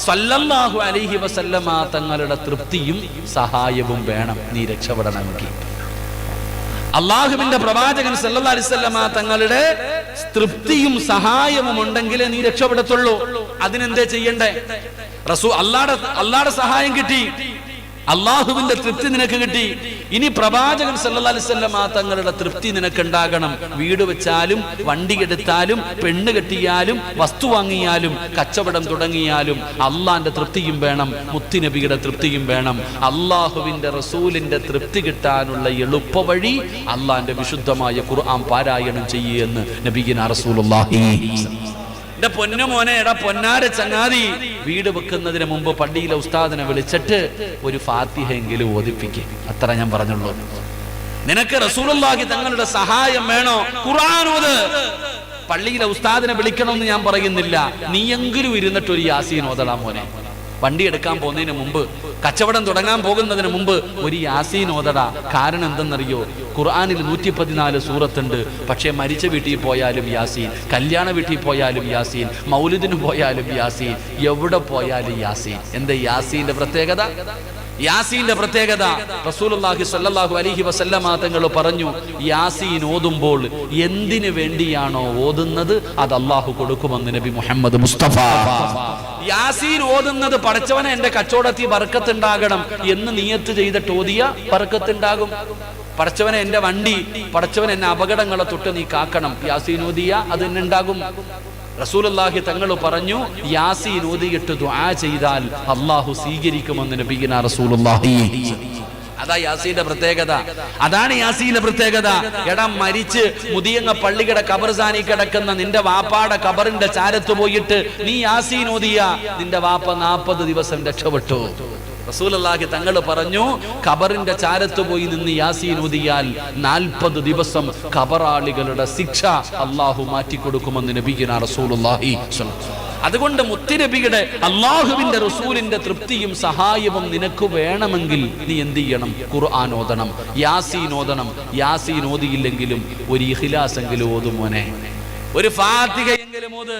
Speaker 1: സല്ലല്ലാഹു അലൈഹി വസല്ലമ തങ്ങളുടെ തൃപ്തിയും സഹായവും വേണം നീ രക്ഷപ്പെടണമെങ്കിൽ. അള്ളാഹുവിന്റെ പ്രവാചകൻ സല്ലല്ലാഹു അലൈഹി വസല്ലമ തങ്ങളുടെ തൃപ്തിയും സഹായവും ഉണ്ടെങ്കിലേ നീ രക്ഷപ്പെടത്തുള്ളൂ. അതിനെന്തേ ചെയ്യണ്ടേ? അള്ളാഹുടെ സഹായം കിട്ടി, അള്ളാഹുവിന്റെ തൃപ്തി നിനക്ക് കിട്ടി. ഇനി പ്രവാചകൻ സല്ലല്ലാഹു അലൈഹി വസല്ലമ തങ്ങളുടെ തൃപ്തി നിനക്കുണ്ടാകണം. വീട് വെച്ചാലും, വണ്ടി എടുത്താലും, പെണ്ണ് കെട്ടിയാലും, വസ്തു വാങ്ങിയാലും, കച്ചവടം തുടങ്ങിയാലും അള്ളാന്റെ തൃപ്തിയും വേണം, മുത്തുനബിയുടെ തൃപ്തിയും വേണം. അള്ളാഹുവിന്റെ റസൂലിന്റെ തൃപ്തി കിട്ടാനുള്ള എളുപ്പ വഴി അള്ളാന്റെ വിശുദ്ധമായ ഖുർആൻ പാരായണം ചെയ്യുമെന്ന് നബിയിന റസൂലുള്ളാഹി. എന്റെ പൊന്നുമോനെ, എടാ പൊന്നാര ചങ്ങാതി, വീട് വെക്കുന്നതിന് മുമ്പ് പള്ളിയിലെ ഉസ്താദിനെ വിളിച്ചിട്ട് ഒരു ഫാത്തിഹയെങ്കിലും ഓതിപ്പിക്കുക. അത്ര ഞാൻ പറഞ്ഞുള്ളൂ. നിനക്ക് റസൂലുള്ളാഹി തങ്ങളുടെ സഹായം വേണോ? ഖുർആൻ ഓത്. പള്ളിയിലെ ഉസ്താദിനെ വിളിക്കണമെന്ന് ഞാൻ പറയുന്നില്ല, നീയെങ്കിലും ഇരുന്നിട്ട് ഒരു യാസീൻ ഓതടാ മോനെ. വണ്ടി എടുക്കാൻ പോകുന്നതിന് മുമ്പ്, കച്ചവടം തുടങ്ങാൻ പോകുന്നതിന് മുമ്പ് ഒരു യാസീൻ ഓതടാ. കാരണം എന്തെന്നറിയോ? ഖുർആനിൽ 114 സൂറത്തുണ്ട്. പക്ഷേ മരിച്ച വീട്ടിൽ പോയാലും യാസീൻ, കല്യാണ വീട്ടിൽ പോയാലും യാസീൻ, മൗലിദിന് പോയാലും യാസീൻ, എവിടെ പോയാലും യാസീൻ. എന്താ യാസീന്റെ പ്രത്യേകത? റസൂലുള്ളാഹി സ്വല്ലല്ലാഹു അലൈഹി വസല്ലമ തങ്ങൾ പറഞ്ഞു, യാസീൻ ഓതുമ്പോൾ എന്തിനു വേണ്ടിയാണോ ഓതുന്നത് അത് അല്ലാഹു കൊടുക്കുമെന്ന് നബി മുഹമ്മദ് മുസ്തഫ. യാസീൻ ഓതുന്നത് പടച്ചവനെ എന്റെ കച്ചവടത്തിൽ ബർക്കത്തുണ്ടാകണം എന്ന് നിയത്ത് ചെയ്തിട്ട് ഓതിയ ബർക്കത്തുണ്ടാകും. പടച്ചവനെ എന്റെ വണ്ടി, പടച്ചവൻ എന്നെ അപകടങ്ങളെ തൊട്ട് നീ കാക്കണം, യാസീൻ ഓതിയ അത് തന്നെ ഉണ്ടാകും. റസൂലുള്ളാഹി തങ്ങൾ പറഞ്ഞു, യാസീൻ ഓതിയിട്ട് ദുആ ചെയ്താൽ അല്ലാഹു സ്വീകരിക്കുമെന്ന് നബിയിന റസൂലുള്ളാഹി. അതാ യാസീന്റെ പ്രത്യേകത. അതാണ് യാസീന്റെ പ്രത്യേകത. എടാ, മരിച്ച് മുതിയങ്ങ പള്ളിയുടെ ഖബർസാനി കിടക്കുന്ന നിന്റെ വാപ്പാടെ ഖബറിന്റെ ചാരത്ത് പോയിട്ട് നീ യാസീൻ ഓതിയ നിന്റെ വാപ്പ 40 ദിവസം രക്ഷപ്പെട്ടു. റസൂലുള്ളാഹി തങ്ങൾ പറഞ്ഞു, ഖബറിന്റെ ചാരത്ത് പോയി നിന്ന് യാസീൻ ഓതിയാൽ 40 ദിവസം ഖബറാളികളുടെ ശിക്ഷ അല്ലാഹു മാറ്റിക്കൊടുക്കുമെന്ന് നബിയിന റസൂലുള്ളാഹി. അതുകൊണ്ട് മുത്തുനബിയുടെ, അള്ളാഹുവിന്റെ റസൂലിന്റെ തൃപ്തിയും സഹായവും നിനക്ക് വേണമെങ്കിൽ നീ എന്ത് ചെയ്യണം? ഖുർആൻ ഓതണം, യാസീൻ ഓതണം. യാസീൻ ഓതിയില്ലെങ്കിലും ഒരു ഇഖ്ലാസ് എങ്കിലും ഓതു മോനെ, ഒരു ഫാത്തിഹയെങ്കിലും ഓത്,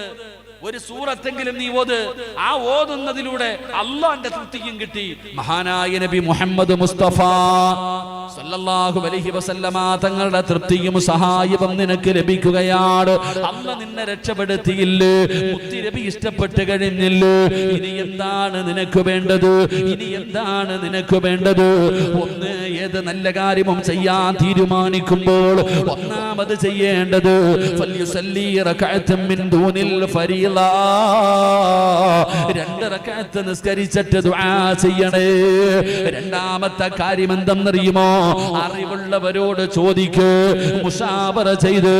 Speaker 1: ഒരു സൂറത്തെങ്കിലും നീ ഓത്. ആ ഓതുന്നതിലൂടെ അള്ളാന്റെ തൃപ്തിയും കിട്ടി. മഹാനായ നബി മുഹമ്മദ് മുസ്തഫ സല്ലല്ലാഹു അലൈഹി വസല്ലമ തങ്ങളുടെ തൃപ്തിയും സഹായവും നിനക്ക് ലഭിക്കുകയാണ്. അല്ലാഹ് നിന്നെ രക്ഷപ്പെടുത്തിയില്ലേ? മുത്തുനബി ഇഷ്ടപ്പെട്ട് കഴിഞ്ഞില്ലേ? ഇനി എന്താണ് നിനക്ക് വേണ്ടത്? ഒന്ന്, ഏത് നല്ല കാര്യവും ചെയ്യാൻ തീരുമാനിക്കുമ്പോൾ ഒന്നാമത് ചെയ്യേണ്ടത് ഫൽയുസല്ലി റകഅത്തൻ മിൻ ദൂനിൽ ഫരീള, 2 റകഅത്ത് നിസ്കരിച്ചിട്ട് ദുആ ചെയ്യണേ. രണ്ടാമത്തെ കാര്യം എന്തെന്നറിയുമോ? അറിവുള്ളവരോട് ചോദിക്ക്, മുശാവറ ചെയ്ത്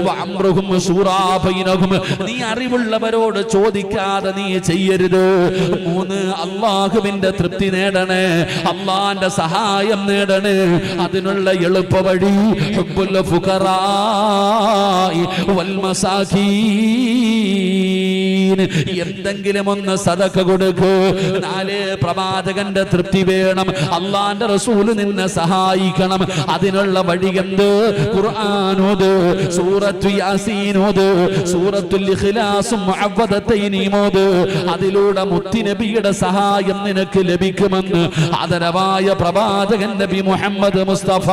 Speaker 1: വഅംറുഹും ശൂറാ ബൈനഹും. നീ അറിവുള്ളവരോട് ചോദിക്കാതെ നീ ചെയ്യരുത്. 3, അല്ലാഹുവിന്റെ തൃപ്തി നേടണേ, അല്ലാഹുവിന്റെ സഹായം നേടണേ. അതിനുള്ള എളുപ്പ വഴി ഹുബ്ബുൽ ഫുഖറാഇ വൽ മസാകീൻ. എന്തെങ്കിലും ഒന്ന് സദഖ കൊടുക്കൂ. 4, പ്രവാചകന്റെ തൃപ്തി വേണം, അല്ലാഹുവിന്റെ റസൂൽ നിന്നെ സഹായിക്കണം. അതിനുള്ള വഴി എന്ത്? ഖുർആൻ ഓത്, സൂറത്തു യാസീൻ ഓത്, സൂറത്തുൽ ഇഖ്ലാസും മുഅവ്വദതൈനും ഓത്. അതിലൂടെ മുത്തുനബിയുടെ സഹായം നിനക്ക് ലഭിക്കുമെന്ന് ആദരവായ പ്രവാചകൻ നബി മുഹമ്മദ് മുസ്തഫ.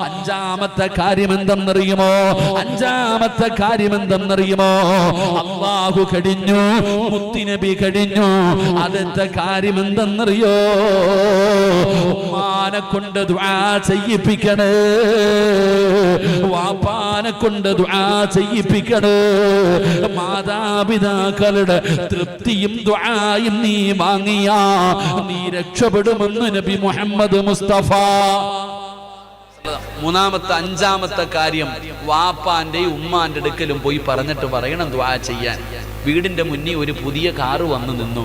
Speaker 1: 5ാമത്തെ കാര്യം എന്തെന്നറിയുമോ? അല്ലാഹു കഴിഞ്ഞു, മുത്തുനബി കഴിഞ്ഞു. അടുത്ത കാര്യം എന്തെന്നറിയോ? ഉമ്മാനെ കൊണ്ട് ദുആ ചെയ്യിപ്പിക്കണേ, വാപ്പാനെ കൊണ്ട് ദുആ ചെയ്യിപ്പിക്കണേ. മാതാപിതാക്കളുടെ തൃപ്തിയും ദുആയും നീ വാങ്ങിയാ നീ രക്ഷപ്പെടുമെന്ന് നബി മുഹമ്മദ് മുസ്തഫ. 5ാമത്തെ കാര്യം, വാപ്പാന്റെയും ഉമ്മാന്റെ അടുക്കലും പോയി പറഞ്ഞിട്ട് പറയണം ദുആ ചെയ്യാൻ. വീടിന്റെ മുന്നിൽ ഒരു പുതിയ കാറ് വന്നു നിന്നു.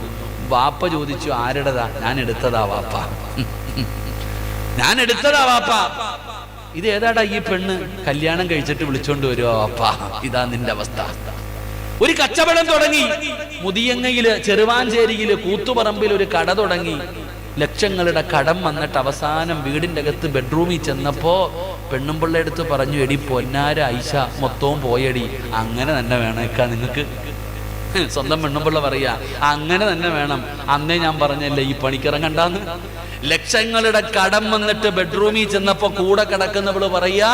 Speaker 1: വാപ്പ ചോദിച്ചു, ആരുടേതാ? ഞാൻ എടുത്തതാ വാപ്പ. ഇത് ഏതാടാ ഈ പെണ്ണ്? കല്യാണം കഴിച്ചിട്ട് വിളിച്ചോണ്ട് വരുവാ വാപ്പ. ഇതാ നിന്റെ അവസ്ഥ. ഒരു കച്ചവടം തുടങ്ങി. മുതിയങ്ങയില്, ചെറുവാഞ്ചേരിയില്, കൂത്തുപറമ്പിൽ ഒരു കട തുടങ്ങി. ലക്ഷങ്ങളുടെ കടം വന്നിട്ട് അവസാനം വീടിന്റെ അകത്ത് ബെഡ്റൂമിൽ ചെന്നപ്പോ പെണ്ണുമ്പിള്ള എടുത്ത് പറഞ്ഞു, എടി പൊന്നാര ഐഷ മൊത്തവും പോയടി. അങ്ങനെ തന്നെ വേണേക്കാ നിങ്ങൾക്ക്. സ്വന്തം പെണ്ണുമ്പിള്ള പറയാ അങ്ങനെ തന്നെ വേണം. അന്നേ ഞാൻ പറഞ്ഞല്ലേ ഈ പണിക്കിറങ്ങണ്ടാന്ന്. ലക്ഷങ്ങളുടെ കടം വന്നിട്ട് ബെഡ്റൂമിൽ ചെന്നപ്പോ കൂടെ കിടക്കുന്നവള് പറയാ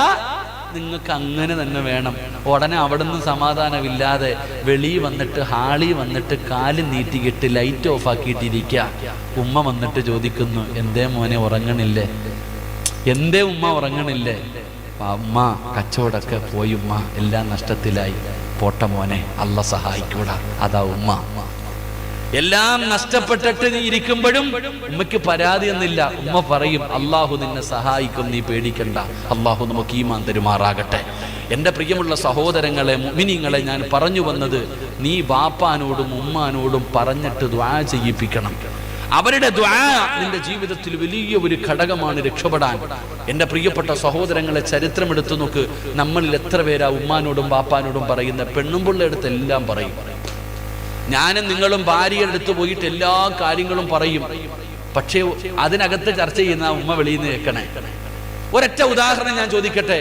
Speaker 1: നിങ്ങൾക്ക് അങ്ങനെ തന്നെ വേണം. ഉടനെ അവിടുന്ന് സമാധാനമില്ലാതെ വെളി വന്നിട്ട് ഹാളി വന്നിട്ട് കാല് നീട്ടിക്കിട്ട് ലൈറ്റ് ഓഫ് ആക്കിയിട്ടിരിക്കുക. ഉമ്മ വന്നിട്ട് ചോദിക്കുന്നു, എന്തേ മോനെ ഉറങ്ങണില്ലേ? എന്തേ ഉമ്മ ഉറങ്ങണില്ലേ? ഉമ്മ കച്ചവടമൊക്കെ പോയി ഉമ്മ, എല്ലാം നഷ്ടത്തിലായി. പോട്ട മോനെ, അല്ല സഹായിക്കൂടാ. അതാ ഉമ്മ. എല്ലാം നഷ്ടപ്പെട്ടിട്ട് നീ ഇരിക്കുമ്പോഴും ഉമ്മയ്ക്ക് പരാതിയൊന്നുമില്ല. ഉമ്മ പറയും, അള്ളാഹു നിന്നെ സഹായിക്കും, നീ പേടിക്കണ്ട. അള്ളാഹു നമുക്ക് ഈമാൻ തരുമാറാകട്ടെ. എൻ്റെ പ്രിയമുള്ള സഹോദരങ്ങളെ, മുഅ്മിനീങ്ങളെ, ഞാൻ പറഞ്ഞു വന്നത്, നീ ബാപ്പാനോടും ഉമ്മാനോടും പറഞ്ഞിട്ട് ദുആ ചെയ്യിപ്പിക്കണം. അവരുടെ ദുആ നിന്റെ ജീവിതത്തിൽ വലിയ ഒരു ഘടകമാണ് രക്ഷപ്പെടാൻ. എൻ്റെ പ്രിയപ്പെട്ട സഹോദരങ്ങളെ, ചരിത്രം എടുത്തു നോക്ക്. നമ്മളിൽ എത്ര പേരാ ഉമ്മാനോടും ബാപ്പാനോടും പറയുന്ന? പെണ്ണുമ്പിള്ള അടുത്ത് എല്ലാം പറയും. ഞാനും നിങ്ങളും ഭാര്യയുടെ അടുത്ത് പോയിട്ട് എല്ലാ കാര്യങ്ങളും പറയും. പക്ഷേ അതിനകത്ത് ചർച്ച ചെയ്യുന്ന ഉമ്മ വെളിയിൽ നിന്ന് കേൾക്കണേ. ഒരൊറ്റ ഉദാഹരണം ഞാൻ ചോദിക്കട്ടെ.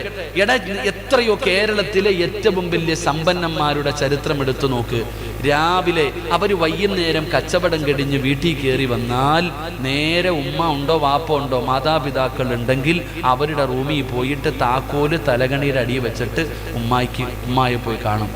Speaker 1: എത്രയോ കേരളത്തിലെ ഏറ്റവും വലിയ സമ്പന്നന്മാരുടെ ചരിത്രം എടുത്തു നോക്ക്. രാവിലെ അവർ വൈകുന്നേരം കച്ചവടം കഴിഞ്ഞ് വീട്ടിൽ കയറി വന്നാൽ നേരെ ഉമ്മ ഉണ്ടോ വാപ്പ ഉണ്ടോ മാതാപിതാക്കൾ ഉണ്ടെങ്കിൽ അവരുടെ റൂമിൽ പോയിട്ട് താക്കോല് തലകണിയുടെ അടിയിൽ വെച്ചിട്ട് ഉമ്മായെ പോയി കാണും.